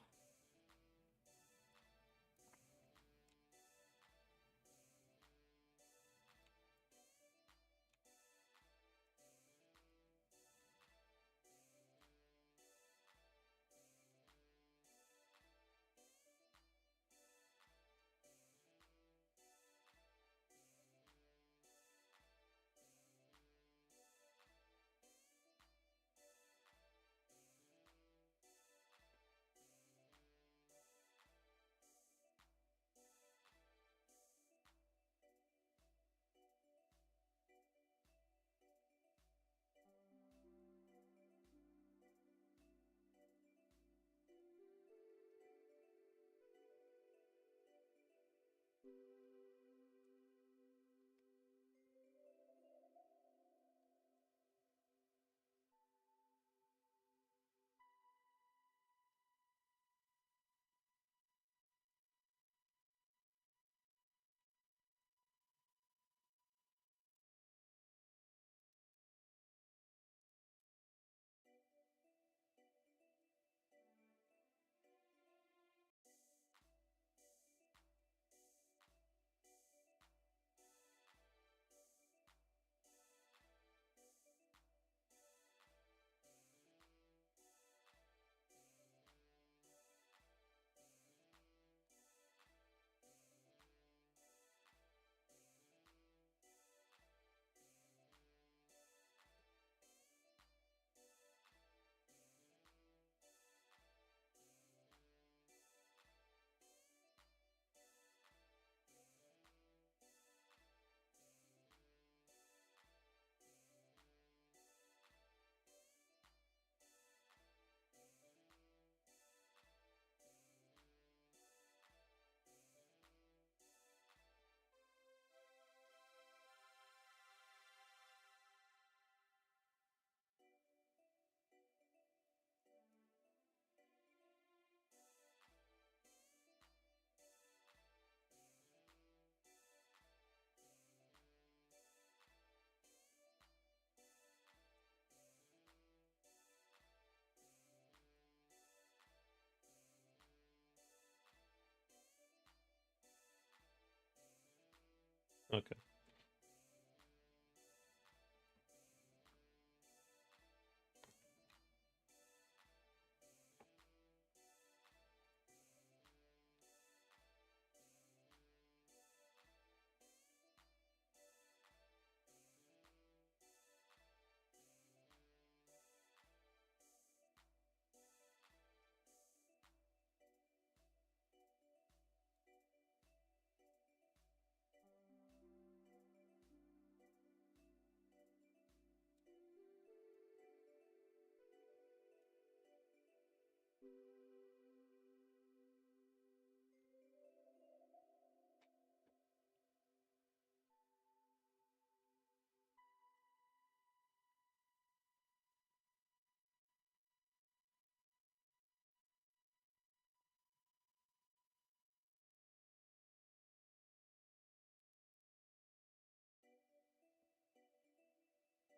Okay.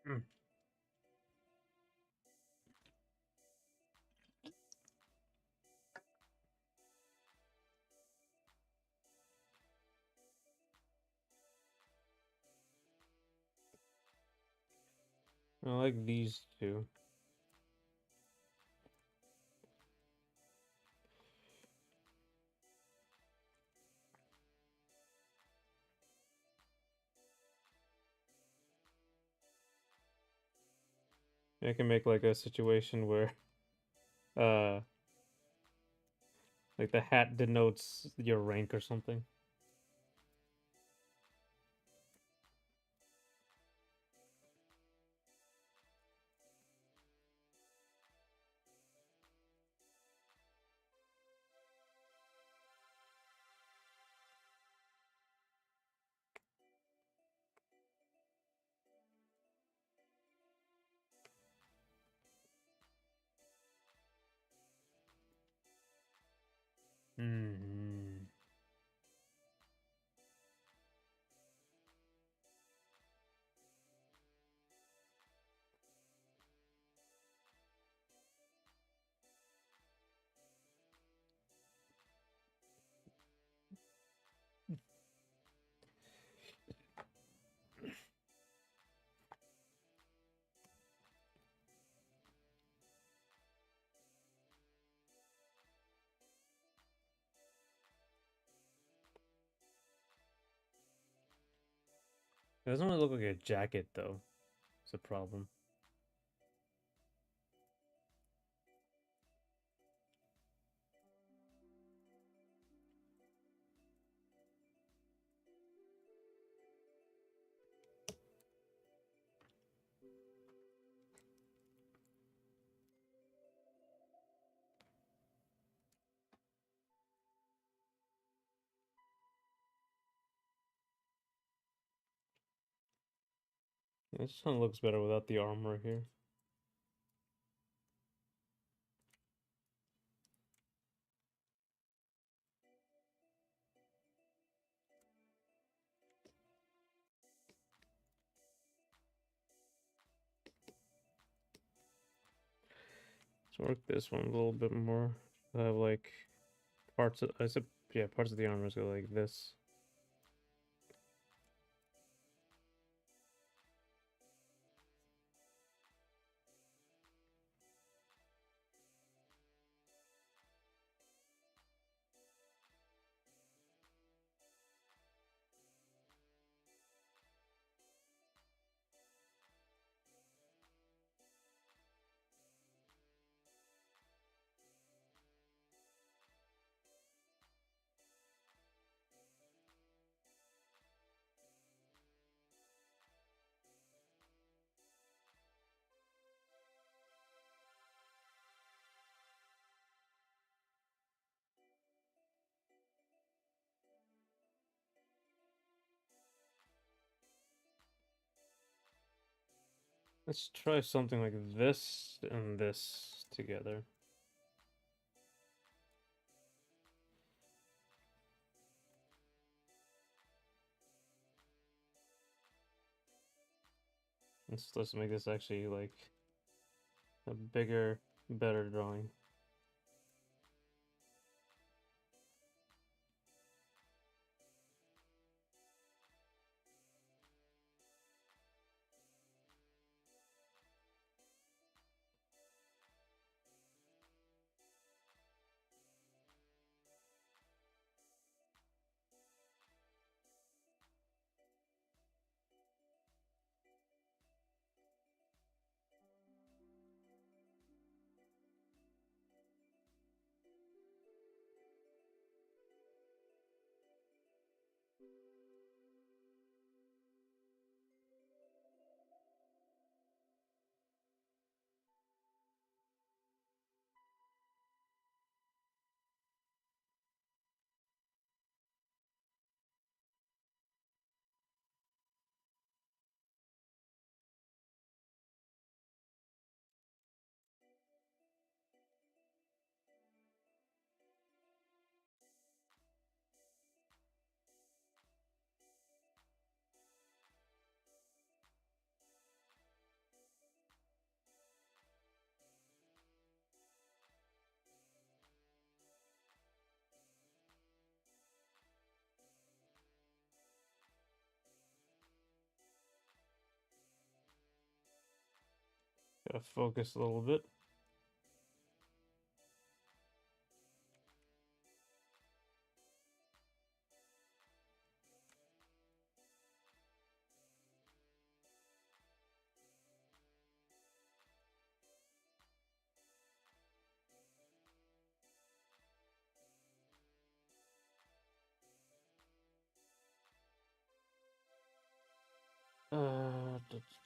Hmm. I like these two. I can make like a situation where uh like the hat denotes your rank or something. Hmm. It doesn't really look like a jacket though. It's a problem. This one looks better without the armor here. Let's work this one a little bit more. I have like parts of I said yeah, parts of the armors go like this. Let's try something like this and this together. Let's make this actually like a bigger, better drawing. Gotta focus a little bit.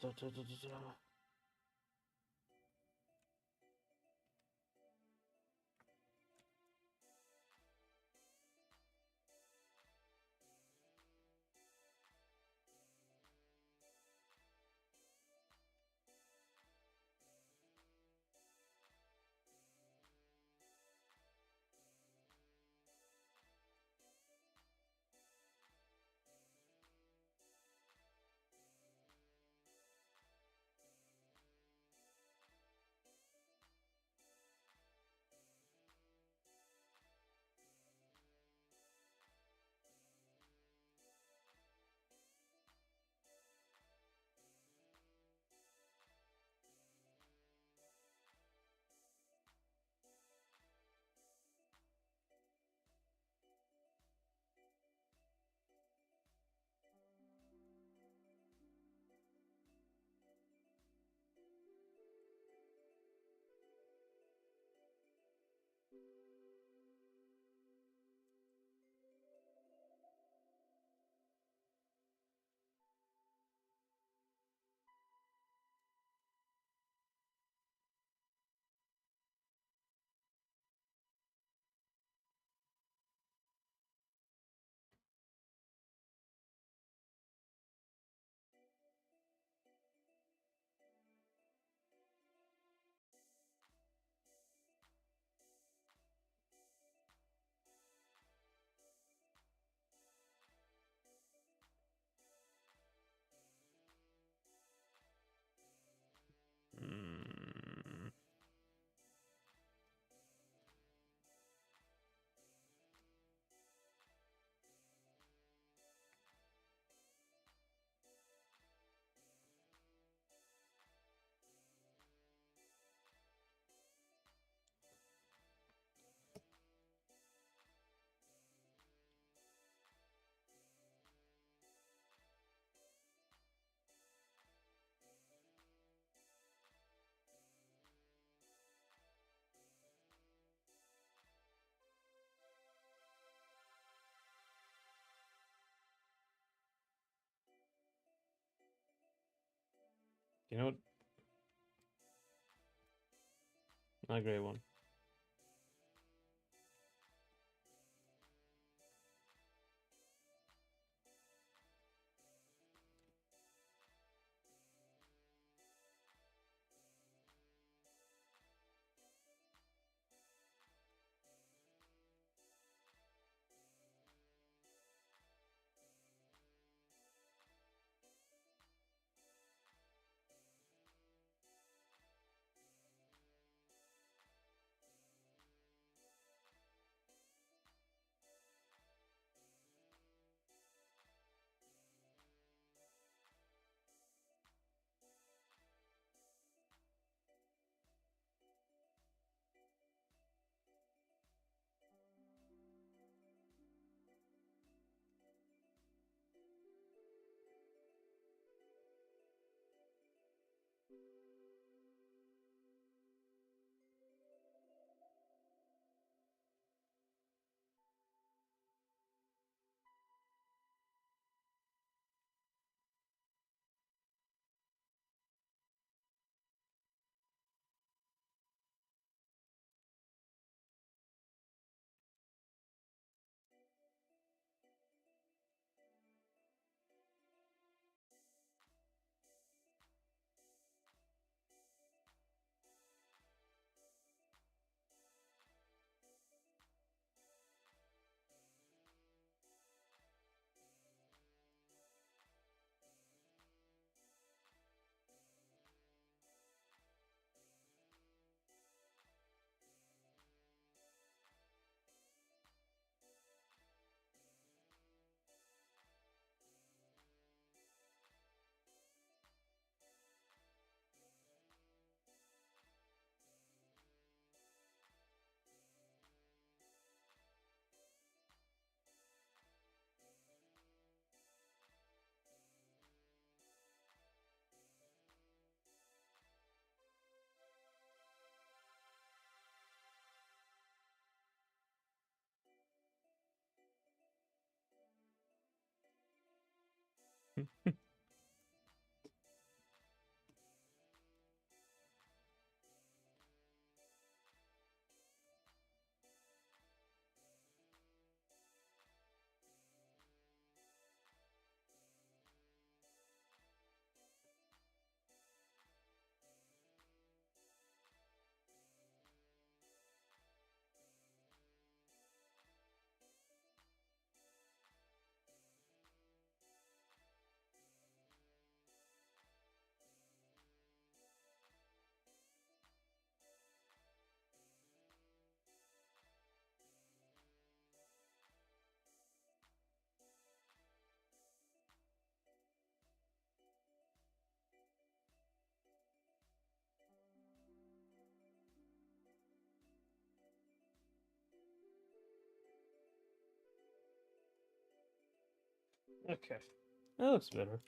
Da. Mm. You know what? Not a great one. Okay, that looks better.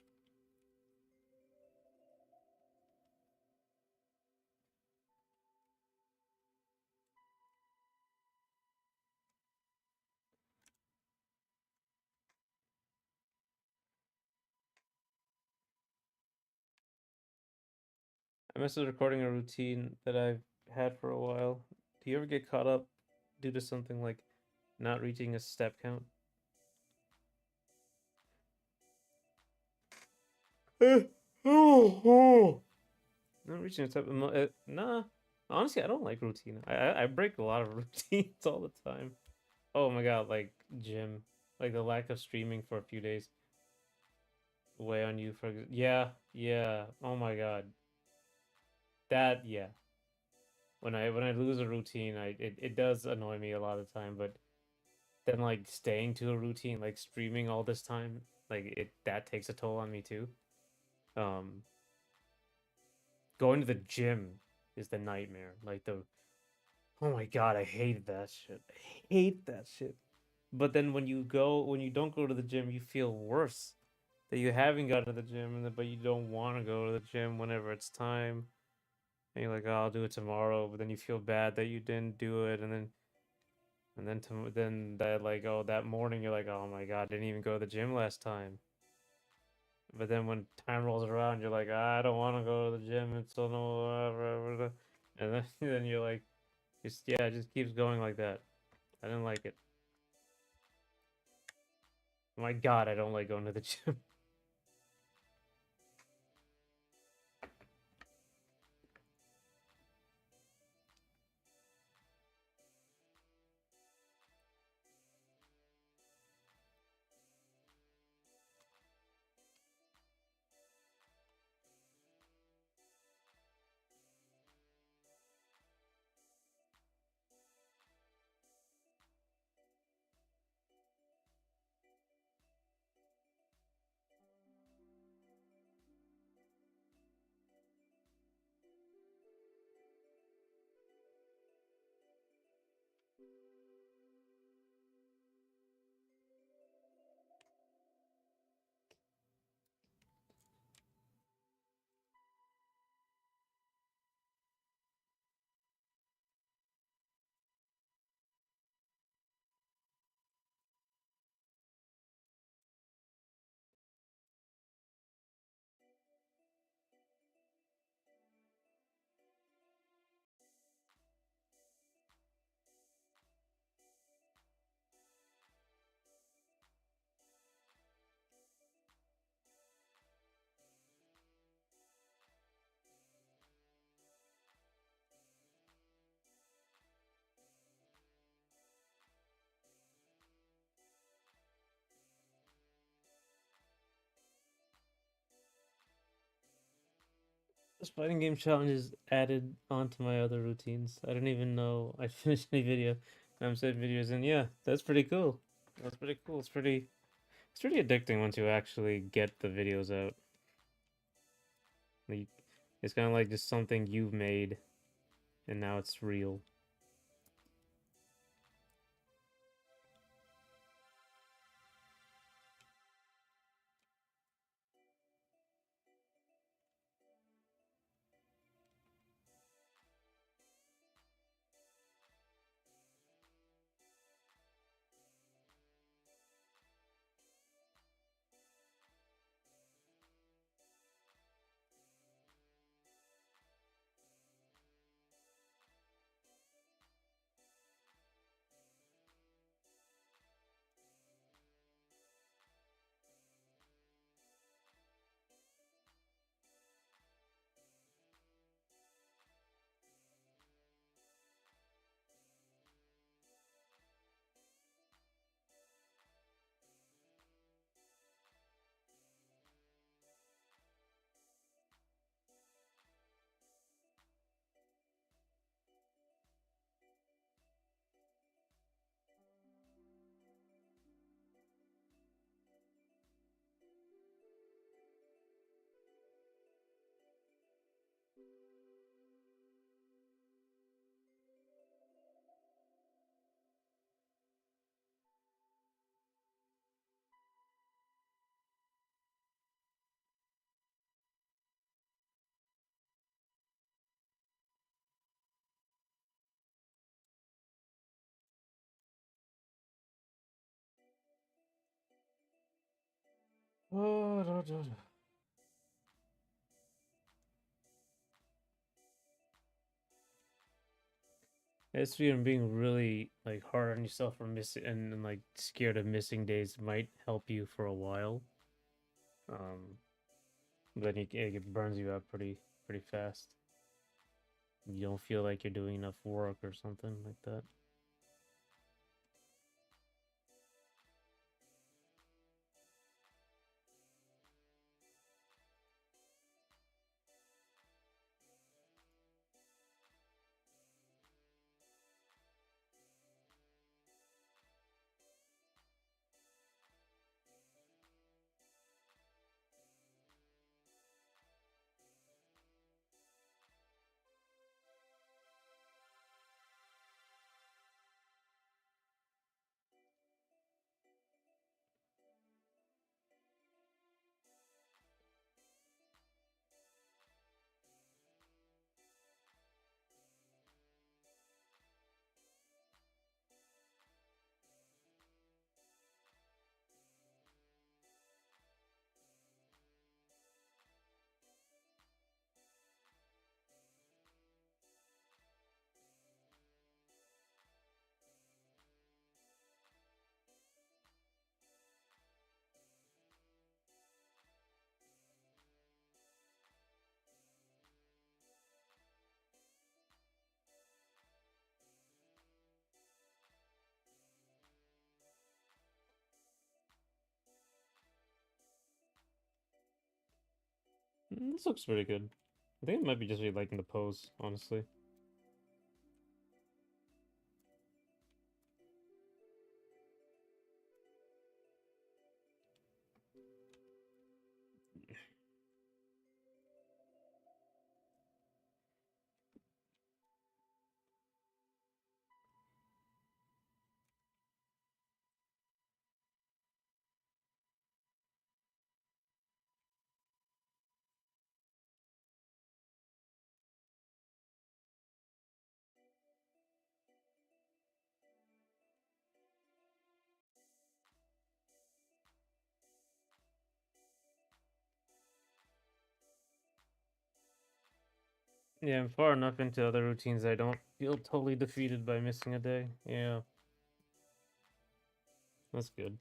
I miss recording a routine that I've had for a while. Do you ever get caught up due to something like not reaching a step count? Not reaching a step. Nah. Honestly, I don't like routine. I break a lot of routines all the time. Oh my god, like gym, like the lack of streaming for a few days. Weigh on you for yeah. Oh my god, that yeah. When I lose a routine, it does annoy me a lot of the time. But then like staying to a routine, like streaming all this time, like it that takes a toll on me too. Um, Going to the gym is the nightmare. Like the oh my god, I hate that shit. I hate that shit. But then when you don't go to the gym, you feel worse that you haven't got to the gym, but you don't want to go to the gym whenever it's time. And you're like, oh, I'll do it tomorrow. But then you feel bad that you didn't do it, then that like oh that morning you're like, oh my god, I didn't even go to the gym last time. But then when time rolls around, you're like, I don't want to go to the gym. It's so no, whatever. And then then you're like, just yeah, it just keeps going like that. I didn't like it. My God, I don't like going to the gym. This fighting game challenge is added onto my other routines. I didn't even know I finished any video. I'm setting videos and yeah, that's pretty cool. That's pretty cool. It's pretty addicting once you actually get the videos out. Like, it's kind of like just something you've made and now it's real. Oh, da, da, da. SP and being really like hard on yourself for missing and like scared of missing days might help you for a while. Then it burns you out pretty fast. You don't feel like you're doing enough work or something like that. This looks pretty good. I think it might be just me liking the pose, honestly. Yeah, I'm far enough into other routines I don't feel totally defeated by missing a day. Yeah, that's good.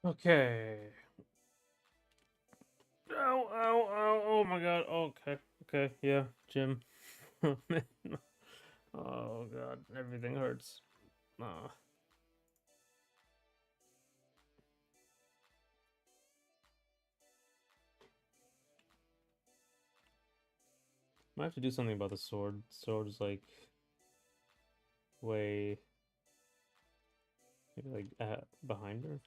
Okay. Ow, ow, ow, oh my god. Okay, okay, yeah, Jim. Oh man. Oh god, everything hurts. Ah. Might have to do something about the sword. Sword is like way maybe like behind her.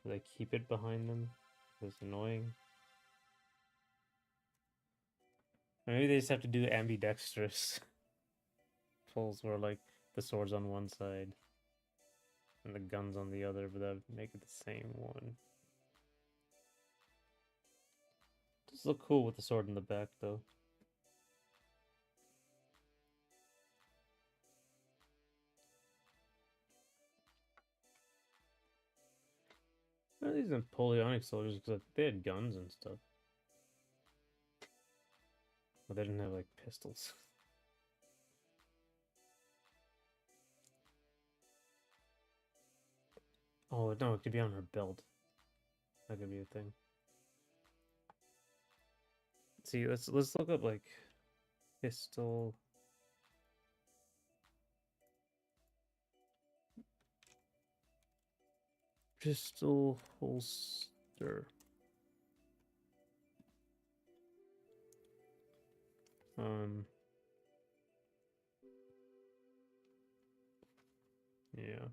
Like keep it behind them. It's annoying. Maybe they just have to do ambidextrous pulls where like the sword's on one side and the gun's on the other, but that would make it the same one. Just look cool with the sword in the back though. These Napoleonic soldiers because they had guns and stuff, but they didn't have like pistols. Oh no, it could be on her belt. That could be a thing. See, let's look up like pistol. Pistol holster. Um, yeah.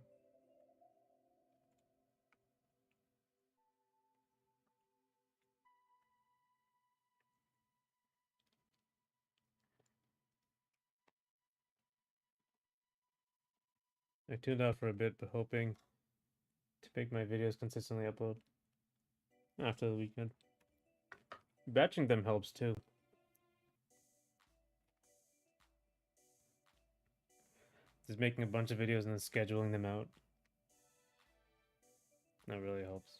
I tuned out for a bit, but hoping to make my videos consistently upload after the weekend. Batching them helps too. Just making a bunch of videos and then scheduling them out. That really helps.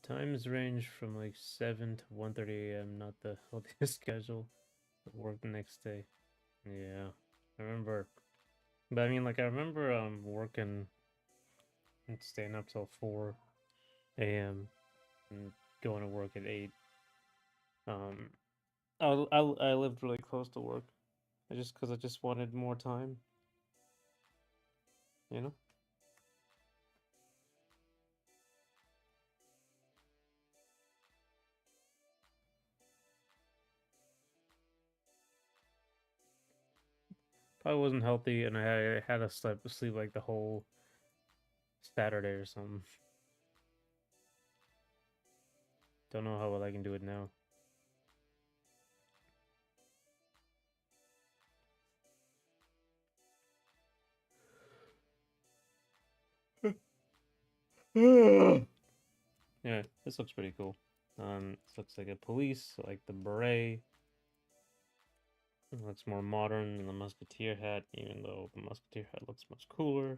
The times range from like 7 to 1:30 a.m. Not the healthiest schedule. But work the next day. Yeah, I remember. But I mean, like I remember working and staying up till 4 a.m. and going to work at 8. Um, I lived really close to work. Just because I just wanted more time, you know. Probably wasn't healthy, and I had to sleep like the whole Saturday or something. Don't know how well I can do it now. Yeah, this looks pretty cool. This looks like a police, like the beret. It looks more modern than the musketeer hat, even though the musketeer hat looks much cooler.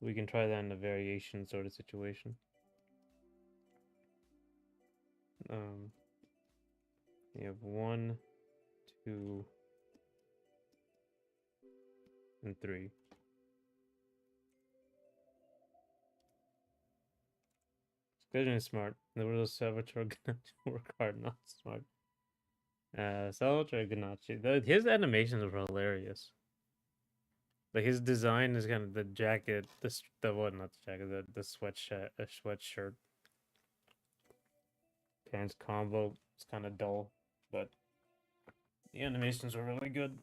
We can try that in a variation sort of situation. Um, you have 1, 2, and 3. Scheduling is smart. The real Salvatore Ganacci work hard, not smart. Salvatore Ganacci. His animations were hilarious. Like his design is kind of the jacket, the what? Not the jacket, the sweatshirt pants combo. It's kind of dull, but the animations were really good.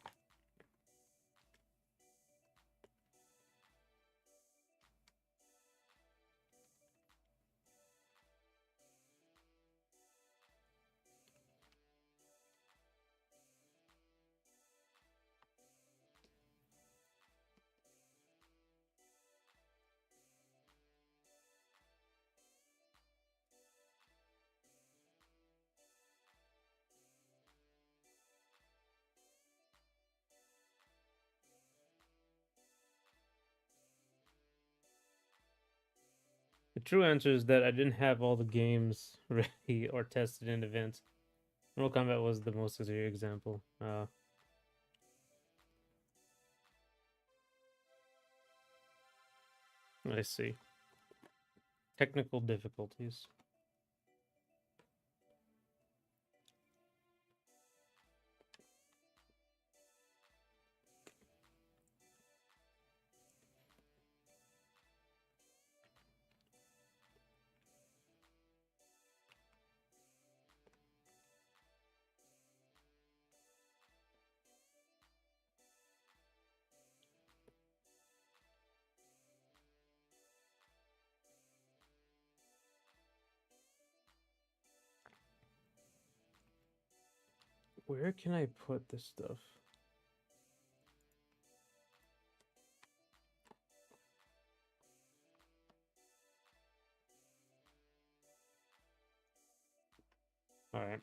The true answer is that I didn't have all the games ready or tested in advance. Mortal Kombat was the most severe example. I see. Technical difficulties. Where can I put this stuff? All right.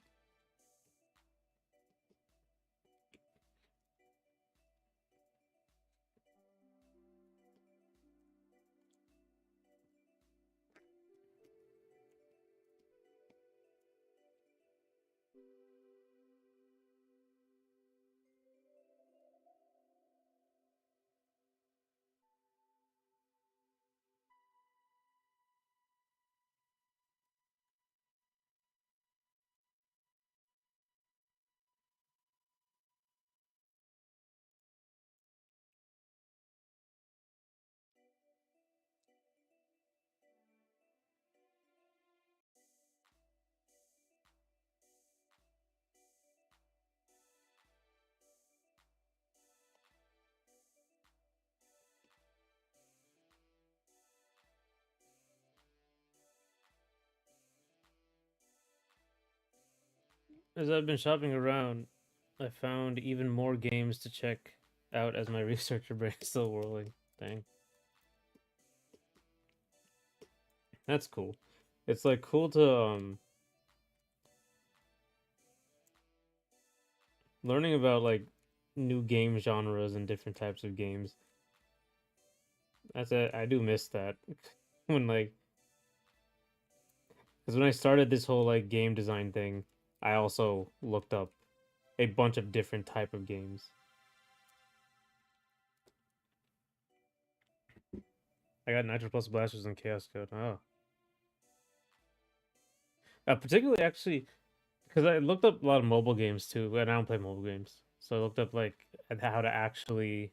As I've been shopping around, I found even more games to check out as my researcher brain is still whirling. Dang. That's cool. It's like cool to learning about like new game genres and different types of games. That's it. I do miss that when like because when I started this whole like game design thing, I also looked up a bunch of different type of games. I got Nitro Plus Blasters and Chaos Code. Oh, particularly actually because I looked up a lot of mobile games too, and I don't play mobile games, so I looked up like how to actually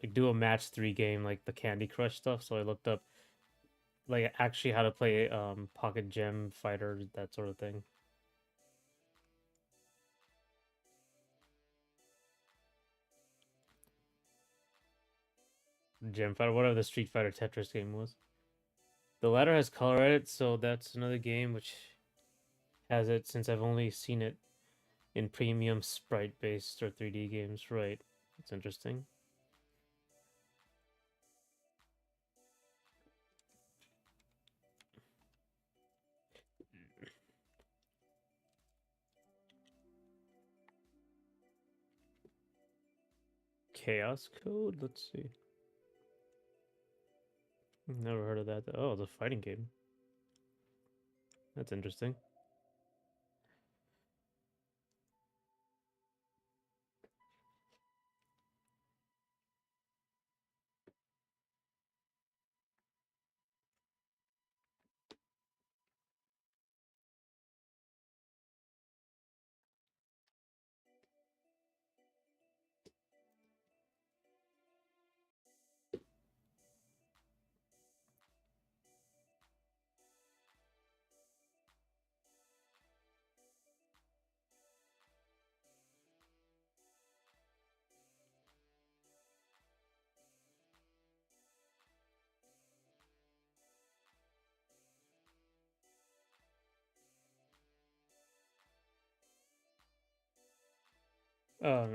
like do a match 3 game like the Candy Crush stuff. So I looked up like actually how to play Pocket Gem Fighter, that sort of thing. Gem Fighter, whatever the Street Fighter Tetris game was. The latter has color edit, so that's another game which has it since I've only seen it in premium sprite based or 3D games. Right. It's interesting. Chaos Code? Let's see. Never heard of that. Oh, it's a fighting game. That's interesting.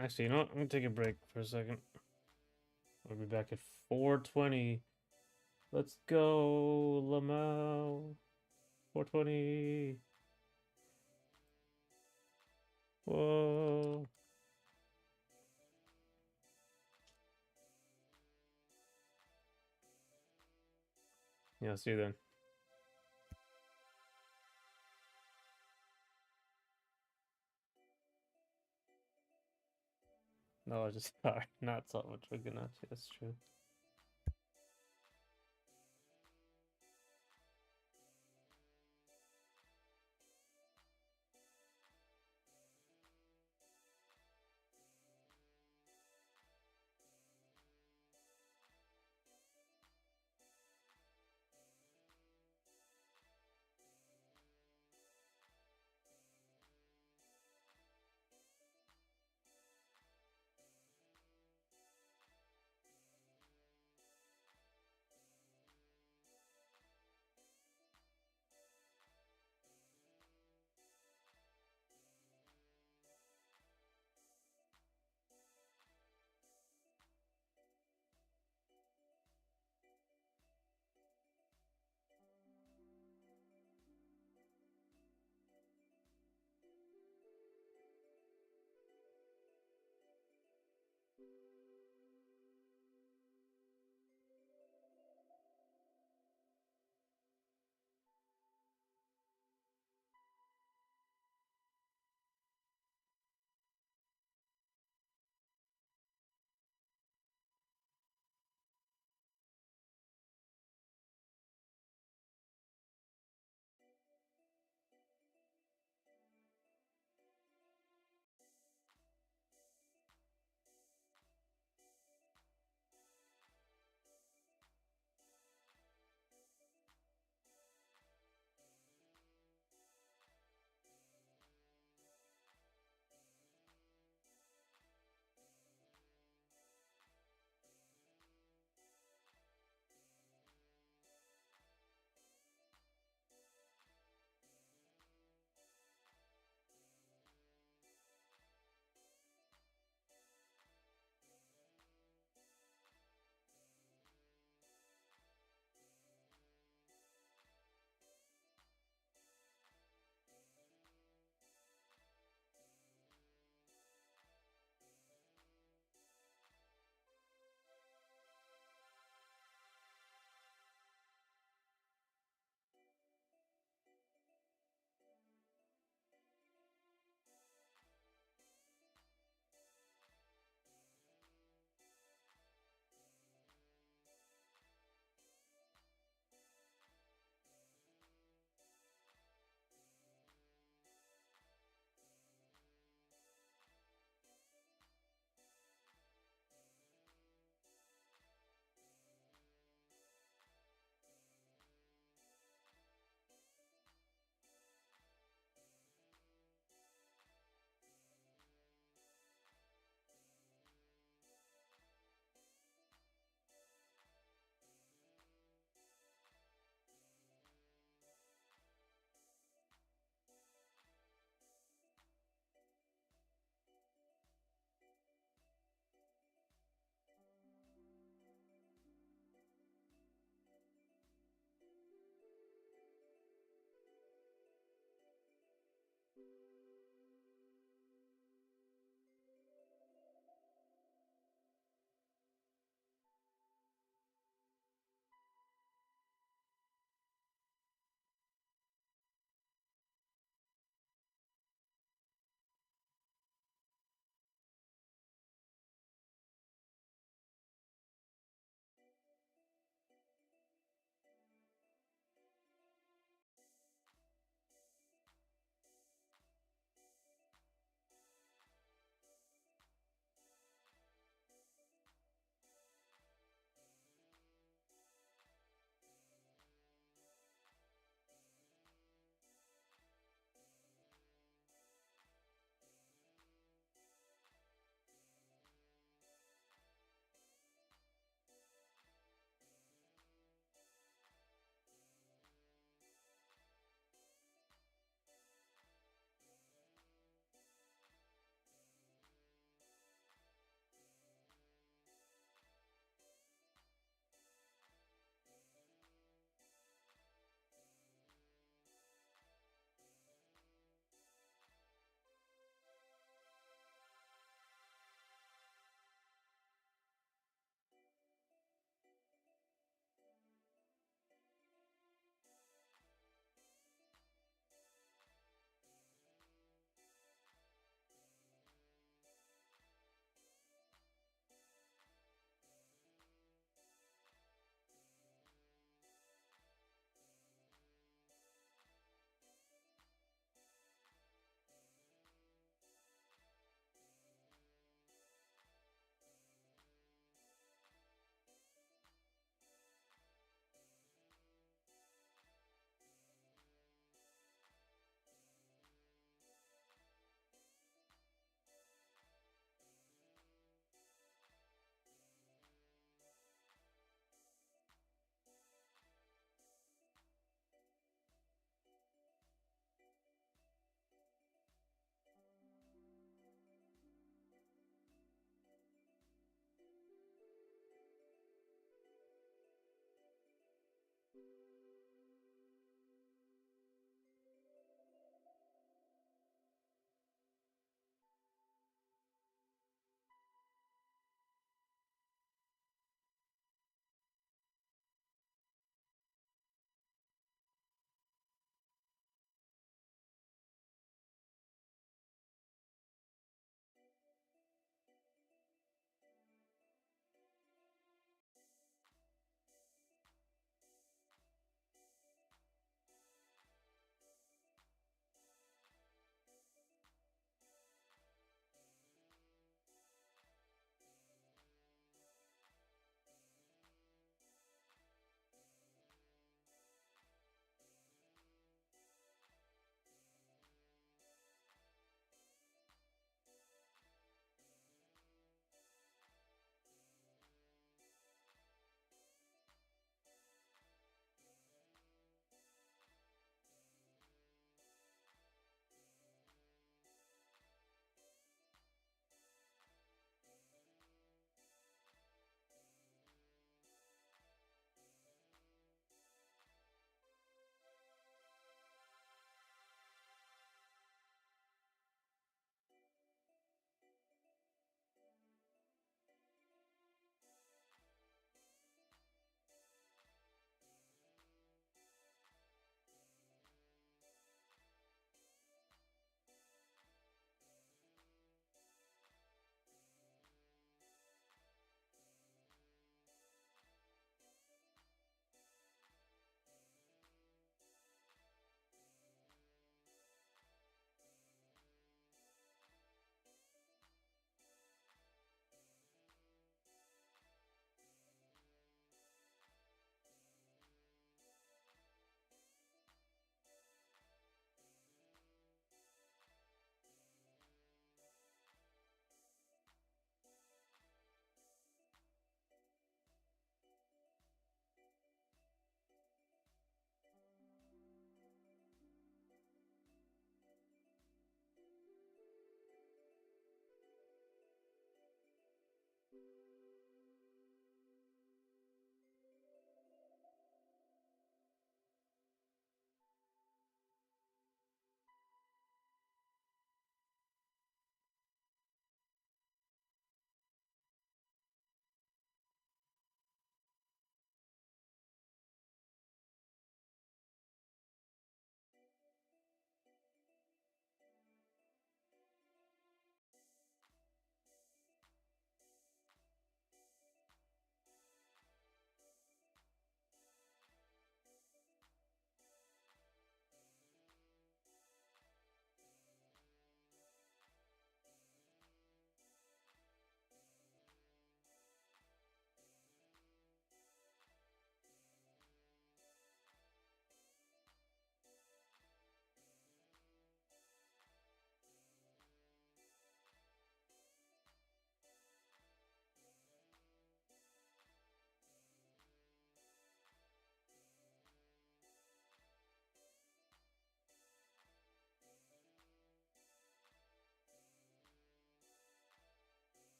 Actually, you know what? I'm gonna take a break for a second. I'll be back at 4:20. Let's go, Lamau. 4:20. Whoa. Yeah, see you then. No, I just thought not so much Fibonacci. That's true.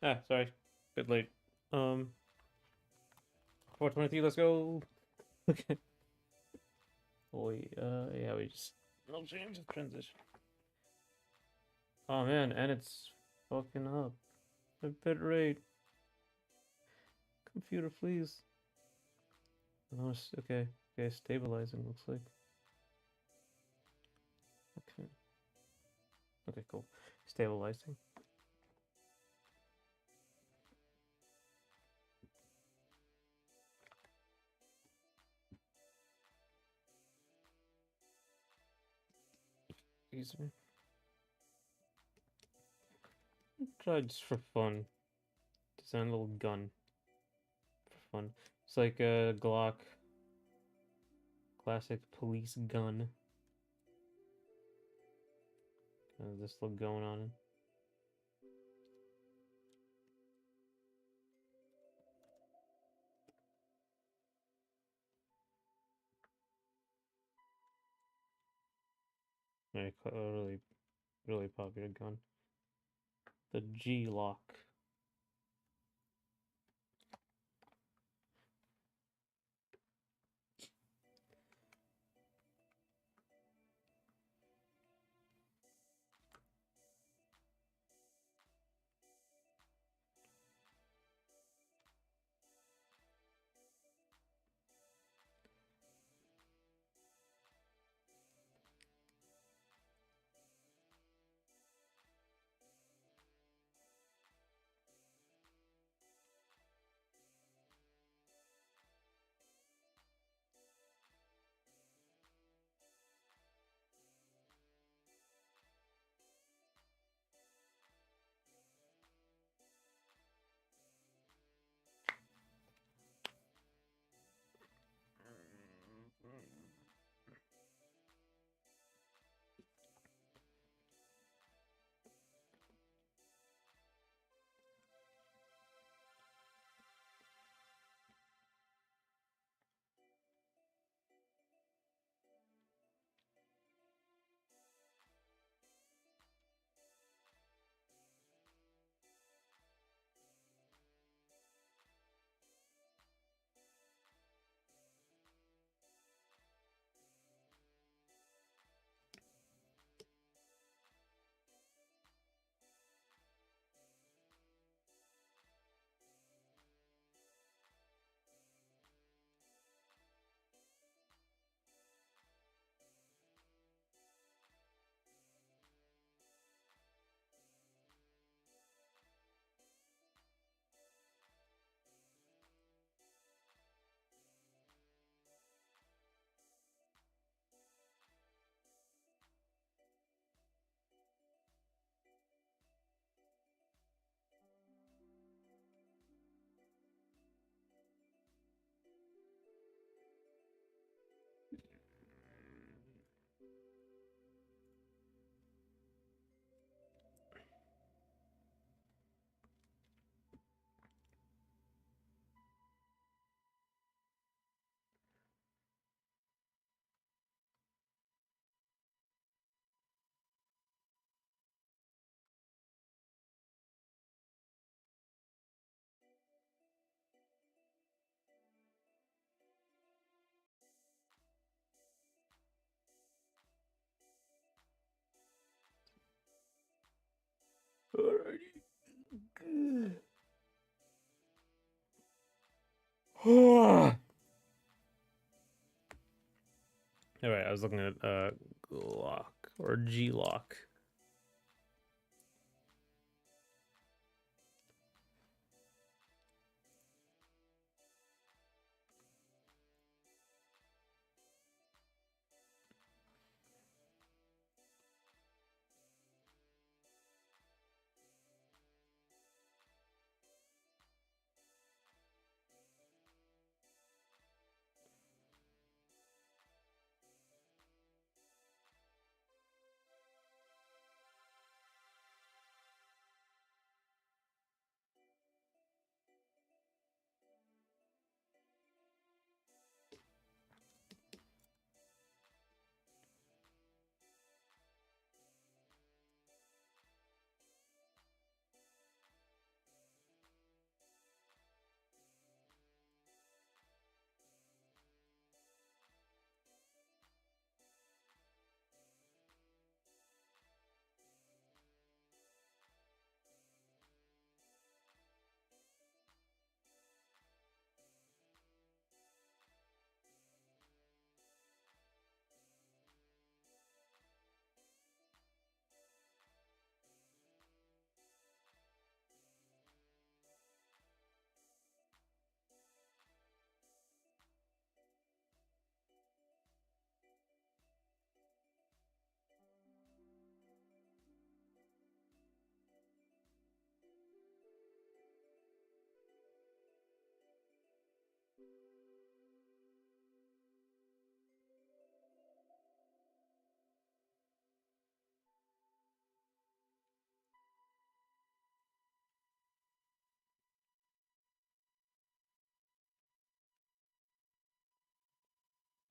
Ah, sorry. Bit late. 423, let's go. Okay. Boy, yeah, we just no change of transition. Oh man, and it's fucking up. The bit rate. Computer, please. Oh, okay. Okay, stabilizing looks like. Okay. Okay, cool. Stabilizing. Excuse me. Try just for fun. Design a little gun for fun. It's like a Glock classic police gun. This look going on. Very really, really popular gun. The G-Lock. Alrighty. Alright, I was looking at Glock or G-Lock.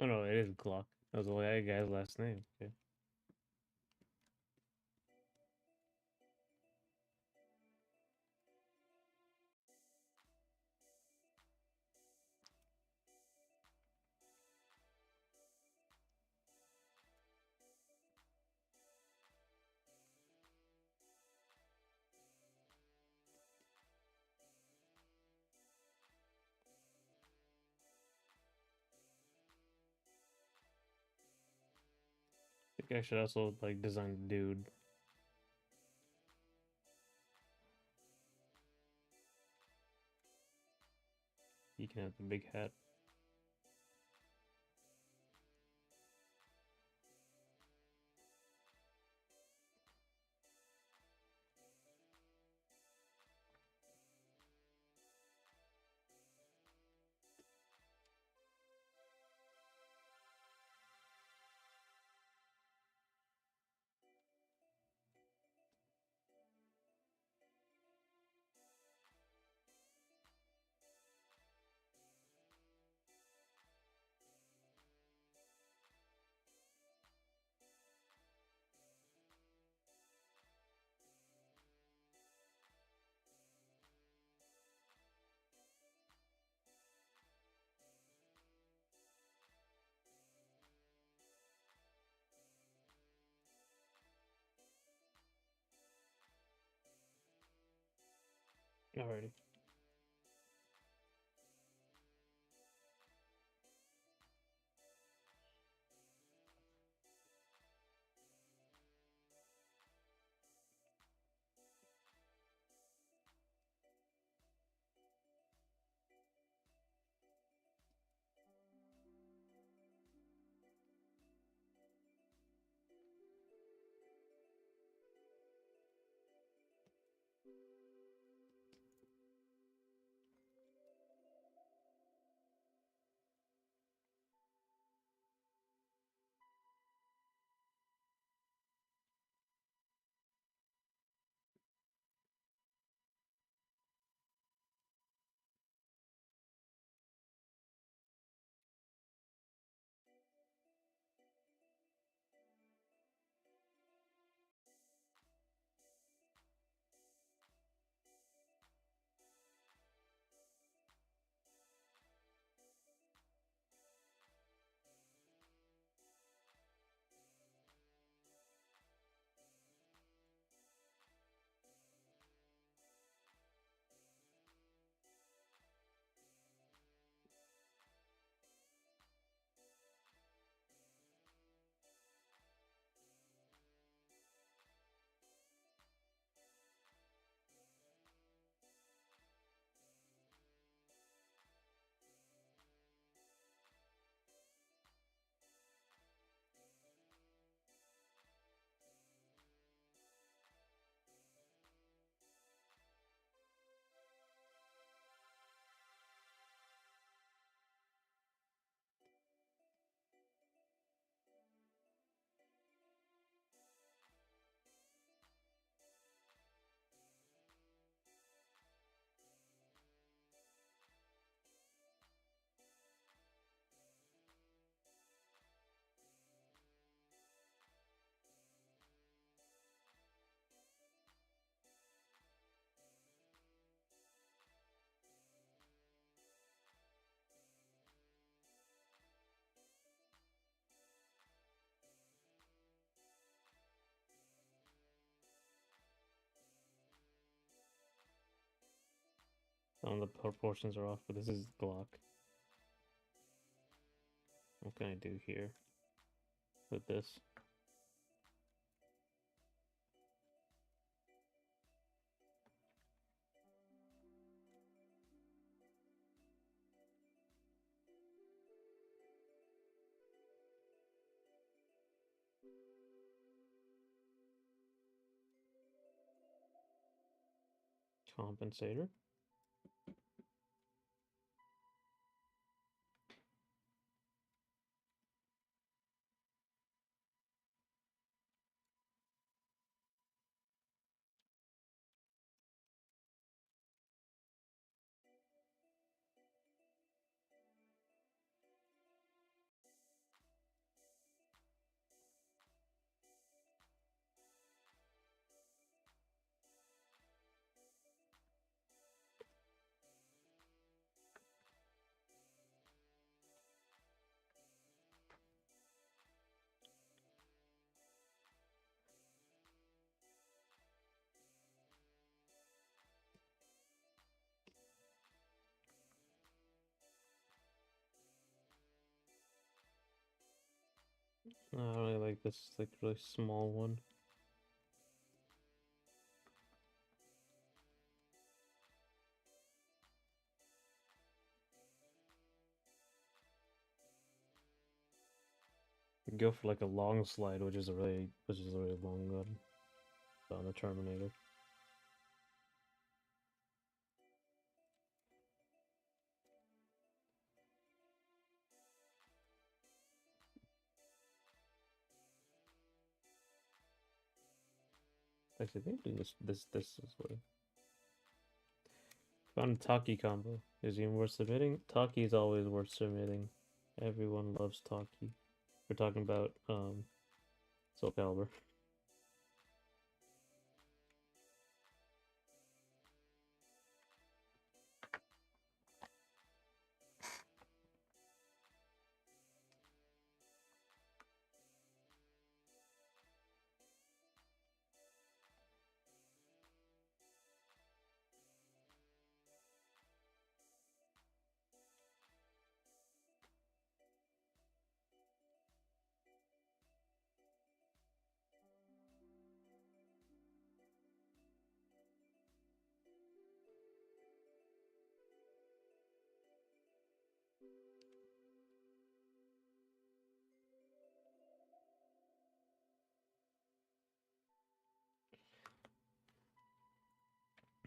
Oh no, it is Glock. That was the guy's last name. Okay. I think I should also like design the dude. He can have the big hat. Alrighty. Some of the proportions are off, but this is Glock. What can I do here with this? Compensator. I don't really like this like really small one. Go for like a long slide, which is a really long gun on the Terminator. Actually, I think doing this way. Found a Taki combo. Is even worth submitting? Taki is always worth submitting. Everyone loves Taki. We're talking about Soul Calibur.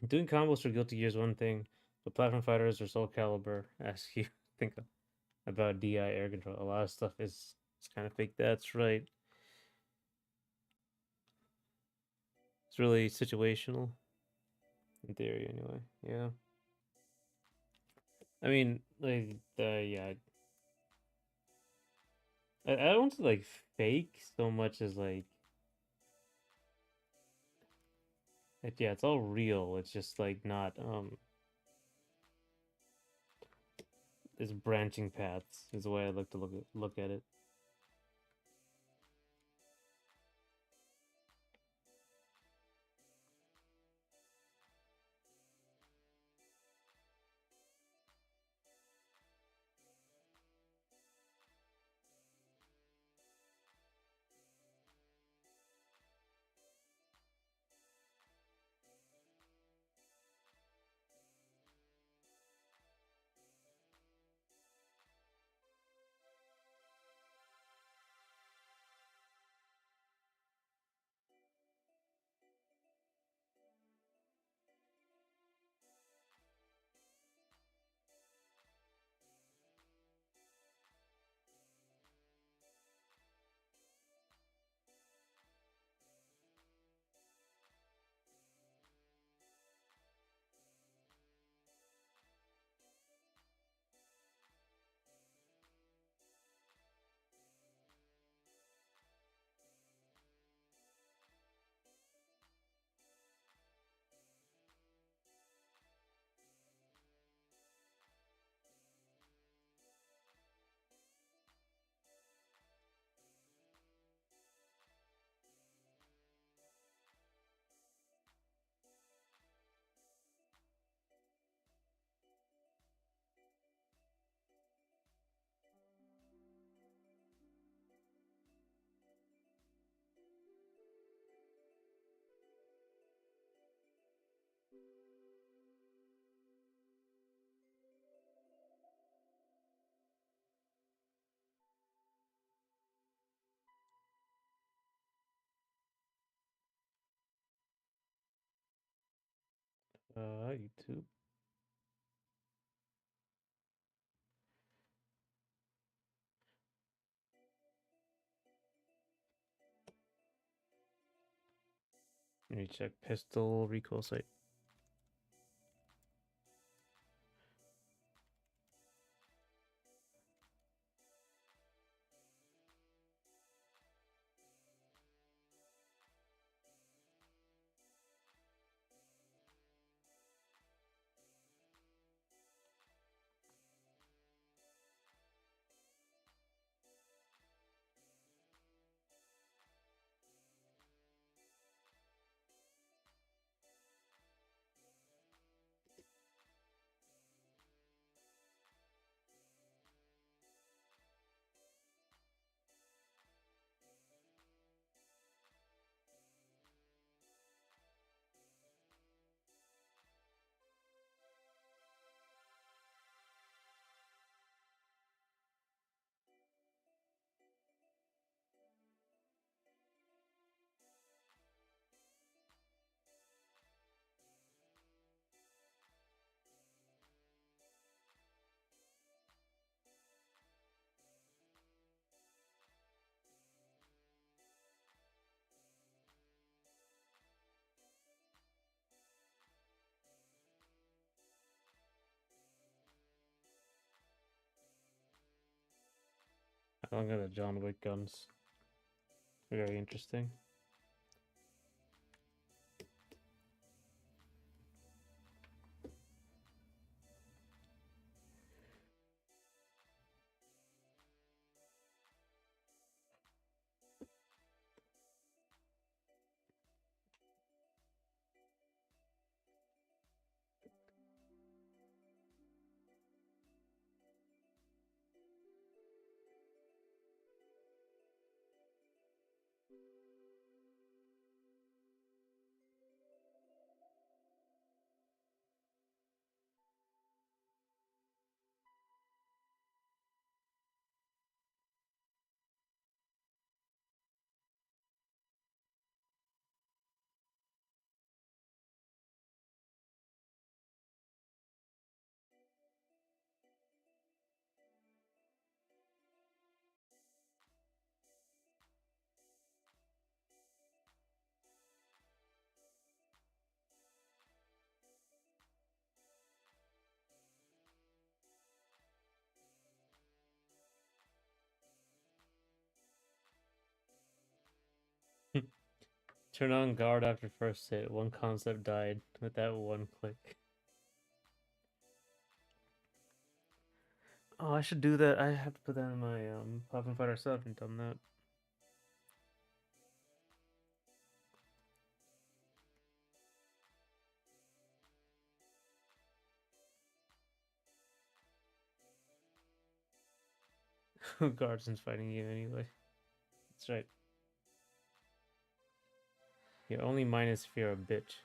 Doing combos for Guilty Gear is one thing, but Platform Fighters or Soul Calibur ask you think about DI air control. A lot of stuff is it's kind of fake. That's right. It's really situational. In theory, anyway. Yeah. I mean, like, yeah. I don't want to like fake so much as like, yeah, it's all real. It's just like not it's branching paths is the way I like to look at it. YouTube. Let me check pistol recoil sight. Talking about John Wick guns. Very interesting. Turn on guard after first hit. One concept died with that one click. Oh, I should do that. I have to put that in my Poppin' Fighter 7. I haven't done that. Guardson's fighting you anyway. That's right. Your only minus fear a bitch.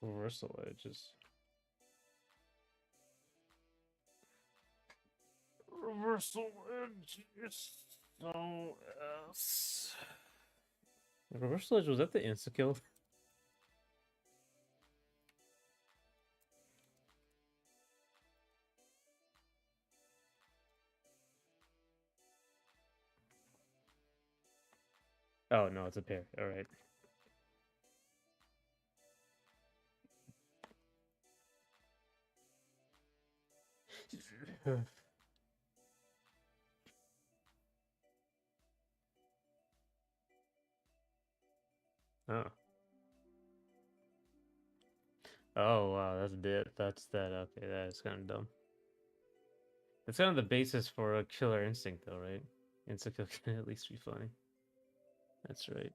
Reversal edges. Reversal edge is so ass. Reversal edge, was that the insta kill? Oh no, it's a pair. Alright. Oh. Oh wow, that's that. Okay, that is kind of dumb. That's kind of the basis for a Killer Instinct, though, right? Instinct can at least be funny. That's right.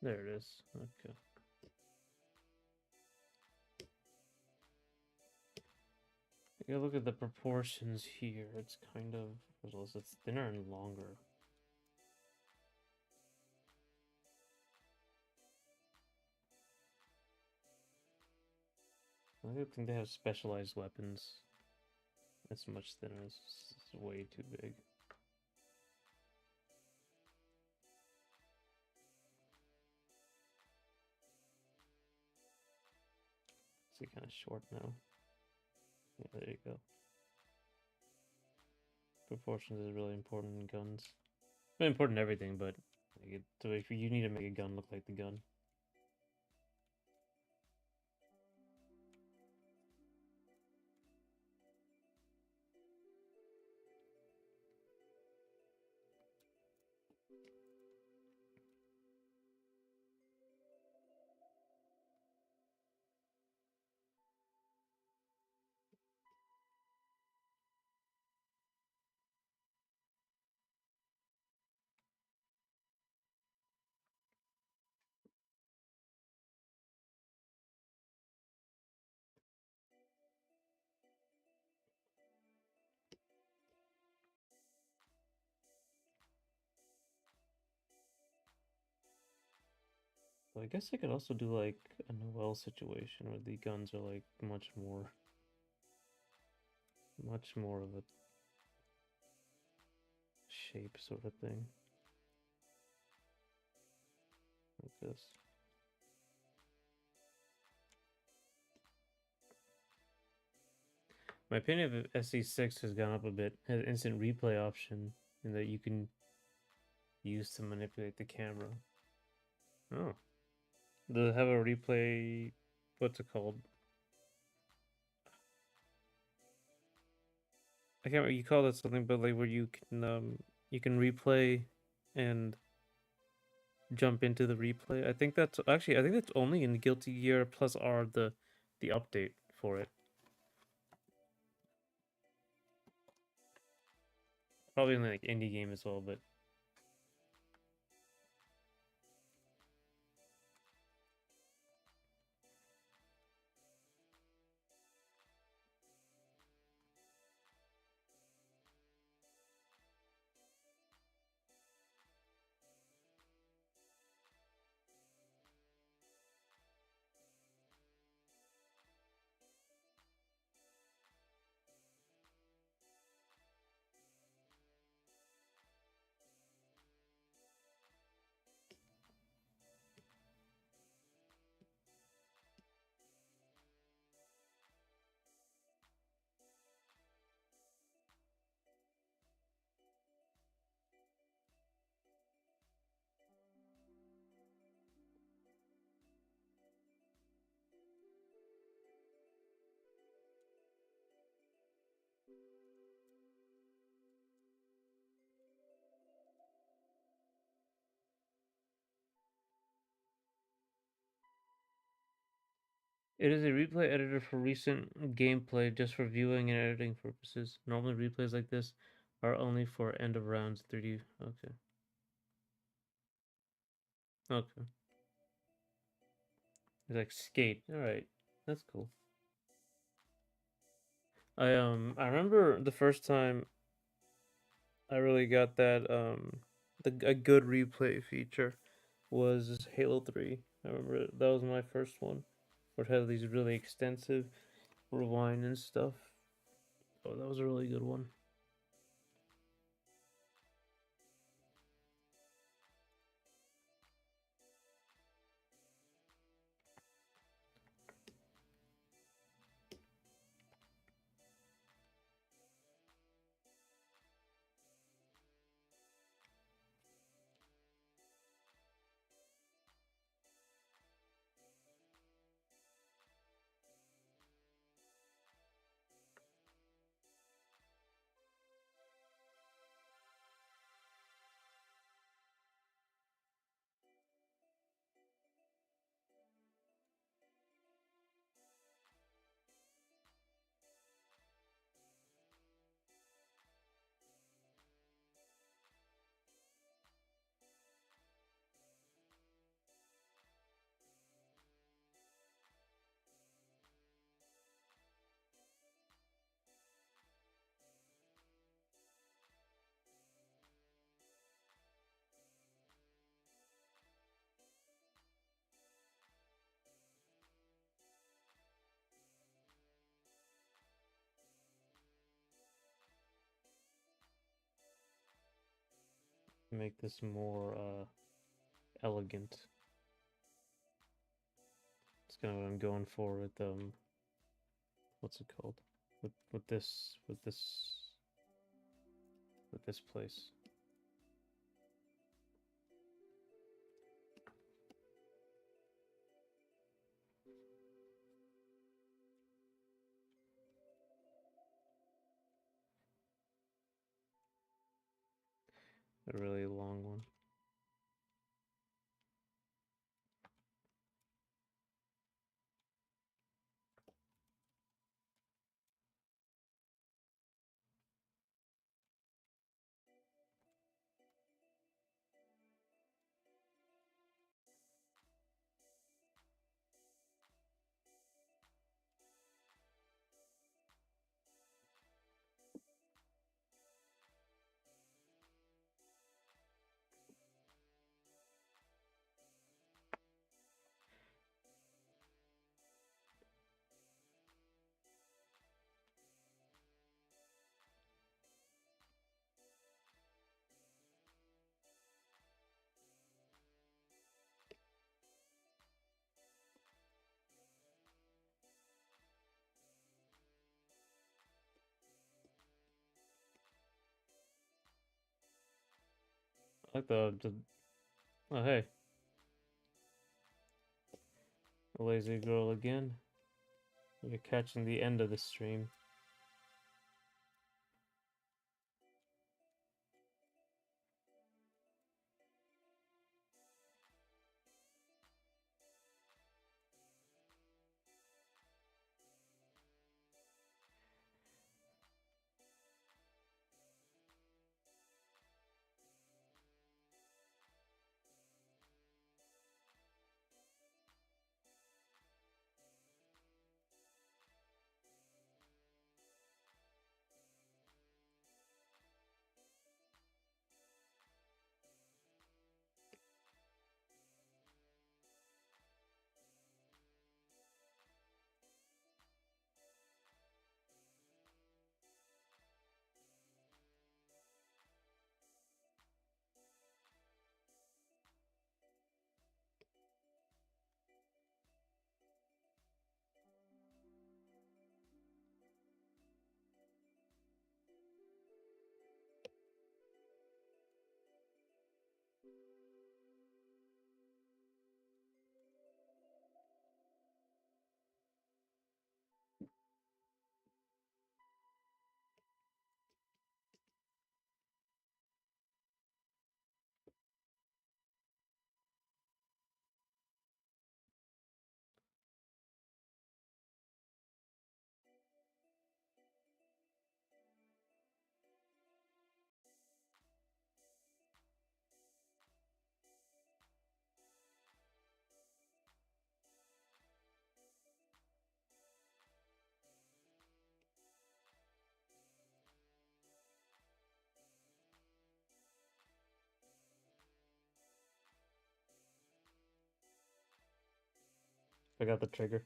There it is. Okay. You look at the proportions here. It's kind of it's thinner and longer. I don't think they have specialized weapons. It's much thinner. It's way too big. It's kind of short now. Yeah, there you go. Proportions is really important in guns. It's really important in everything, but if you need to make a gun look like the gun. I guess I could also do like a Noel situation where the guns are like much more of a shape sort of thing, like this. My opinion of SE6 has gone up a bit. Has an instant replay option, and that you can use to manipulate the camera. Oh, does it have a replay? What's it called? I can't remember. You call that something, but like where you can replay and jump into the replay. I think that's only in Guilty Gear Plus R, the update for it. Probably in like indie game as well, but it is a replay editor for recent gameplay, just for viewing and editing purposes. Normally, replays like this are only for end of rounds 3D. Okay. Okay. It's like skate. All right, that's cool. I remember the first time I really got that a good replay feature was Halo 3. I remember that was my first one, where it had these really extensive rewind and stuff. Oh, that was a really good one. Make this more elegant. It's kind of what I'm going for with what's it called? With this place. A really long one. I like the oh hey, lazy girl again. You're catching the end of the stream. I got the trigger.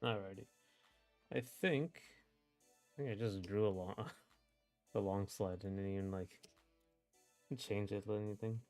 Alrighty. I think I just drew a long the long slide and didn't even like change it or anything.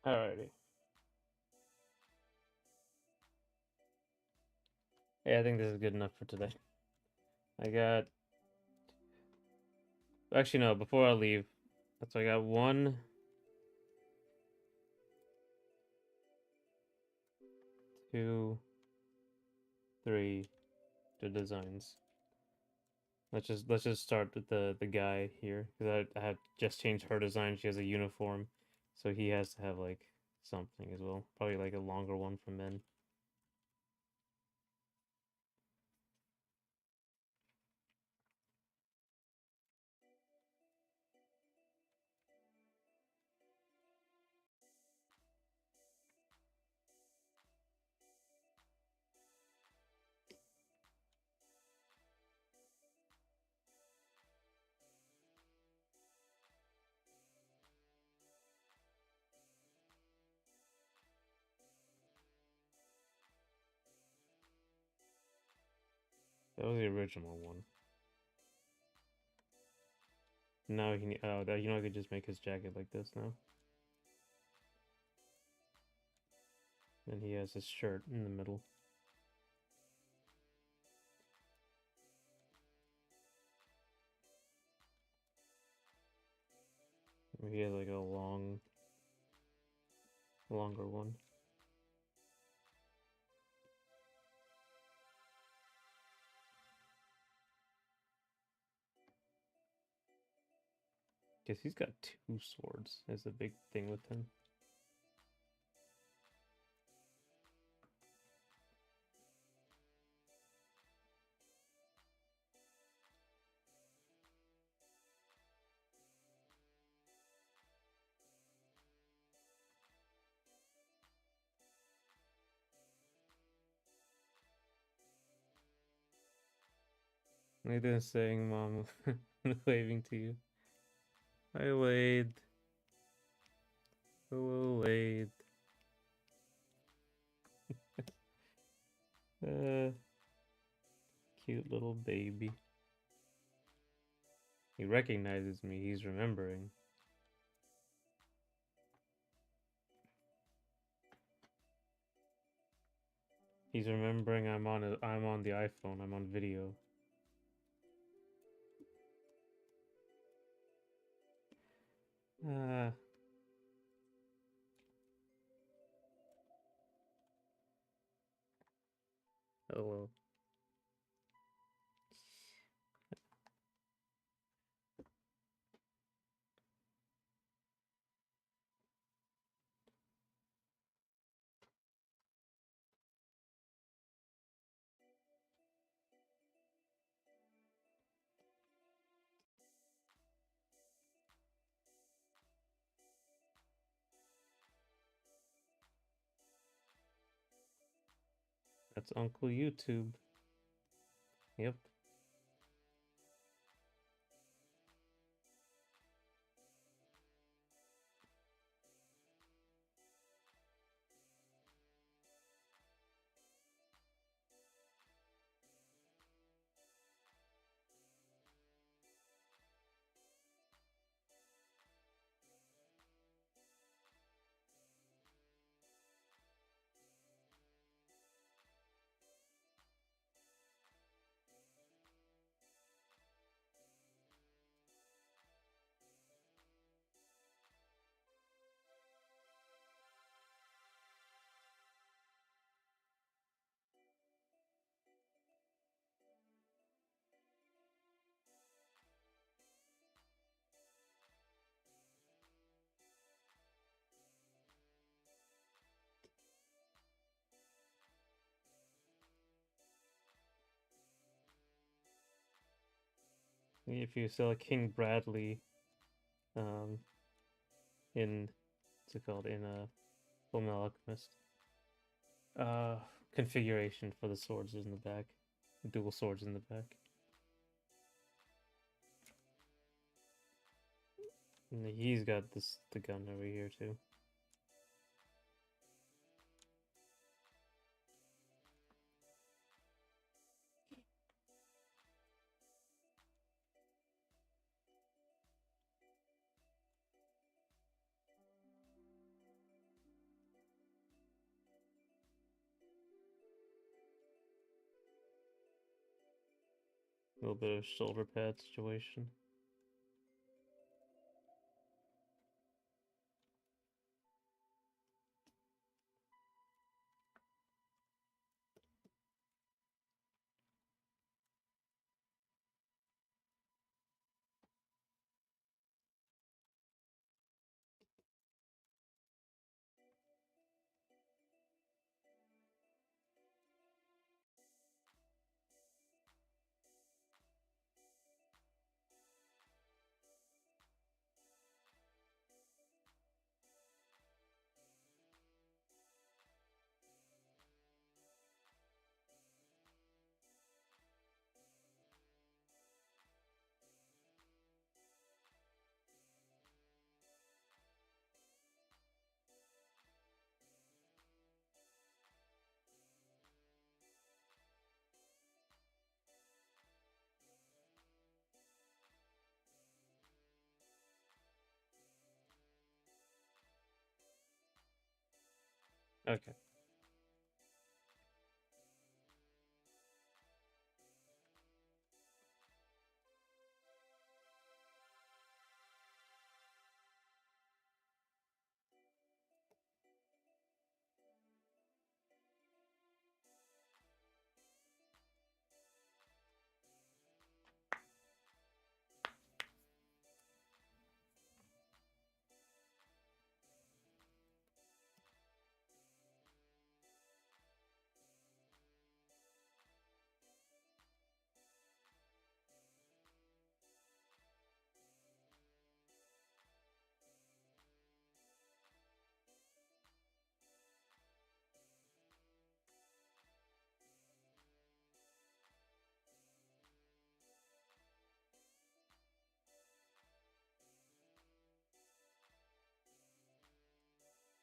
Alrighty. Yeah, I think this is good enough for today. I got. Actually, no. Before I leave, so I got 1, 2, 3 the designs. Let's just start with the guy here because I have just changed her design. She has a uniform, so he has to have like something as well. Probably like a longer one for men. That was the original one. Now oh, that I could just make his jacket like this now. And he has his shirt in the middle. He has like a longer one. Guess he's got 2 swords. Is the big thing with him. Nathan saying, "Mom, waving to you." Hi, Wade. Hello, Wade. Uh, cute little baby. He recognizes me. He's remembering. He's remembering I'm on the iPhone. I'm on video. Ah. Hello. That's Uncle YouTube. Yep. If you sell a King Bradley, um, in what's it called in a Fullmetal Alchemist, uh, configuration for the swords is in the back, dual swords in the back. And he's got the gun over here too. A little bit of shoulder pad situation. Okay.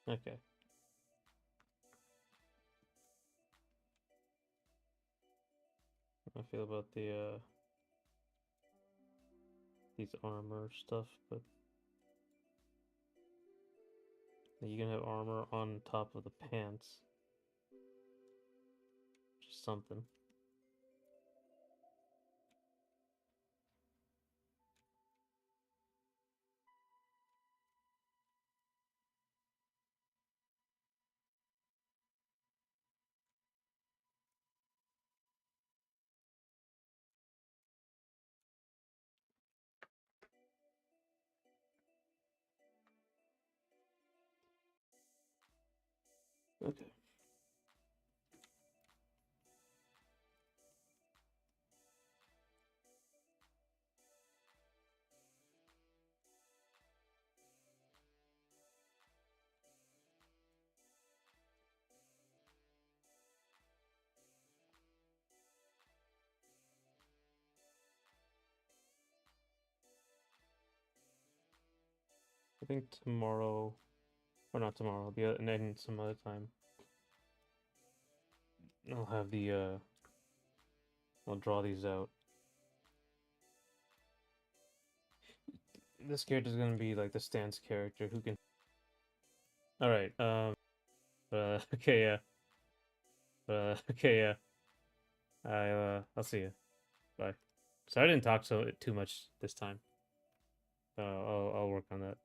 Okay. I feel about these armor stuff, but you can have armor on top of the pants. Just something. Okay. I think tomorrow, or not tomorrow, and then some other time, I'll have I'll draw these out. This character's gonna be like the stance character who can. All right. Okay. Yeah. Okay. Yeah. I'll see you. Bye. So I didn't talk too much this time. I'll work on that.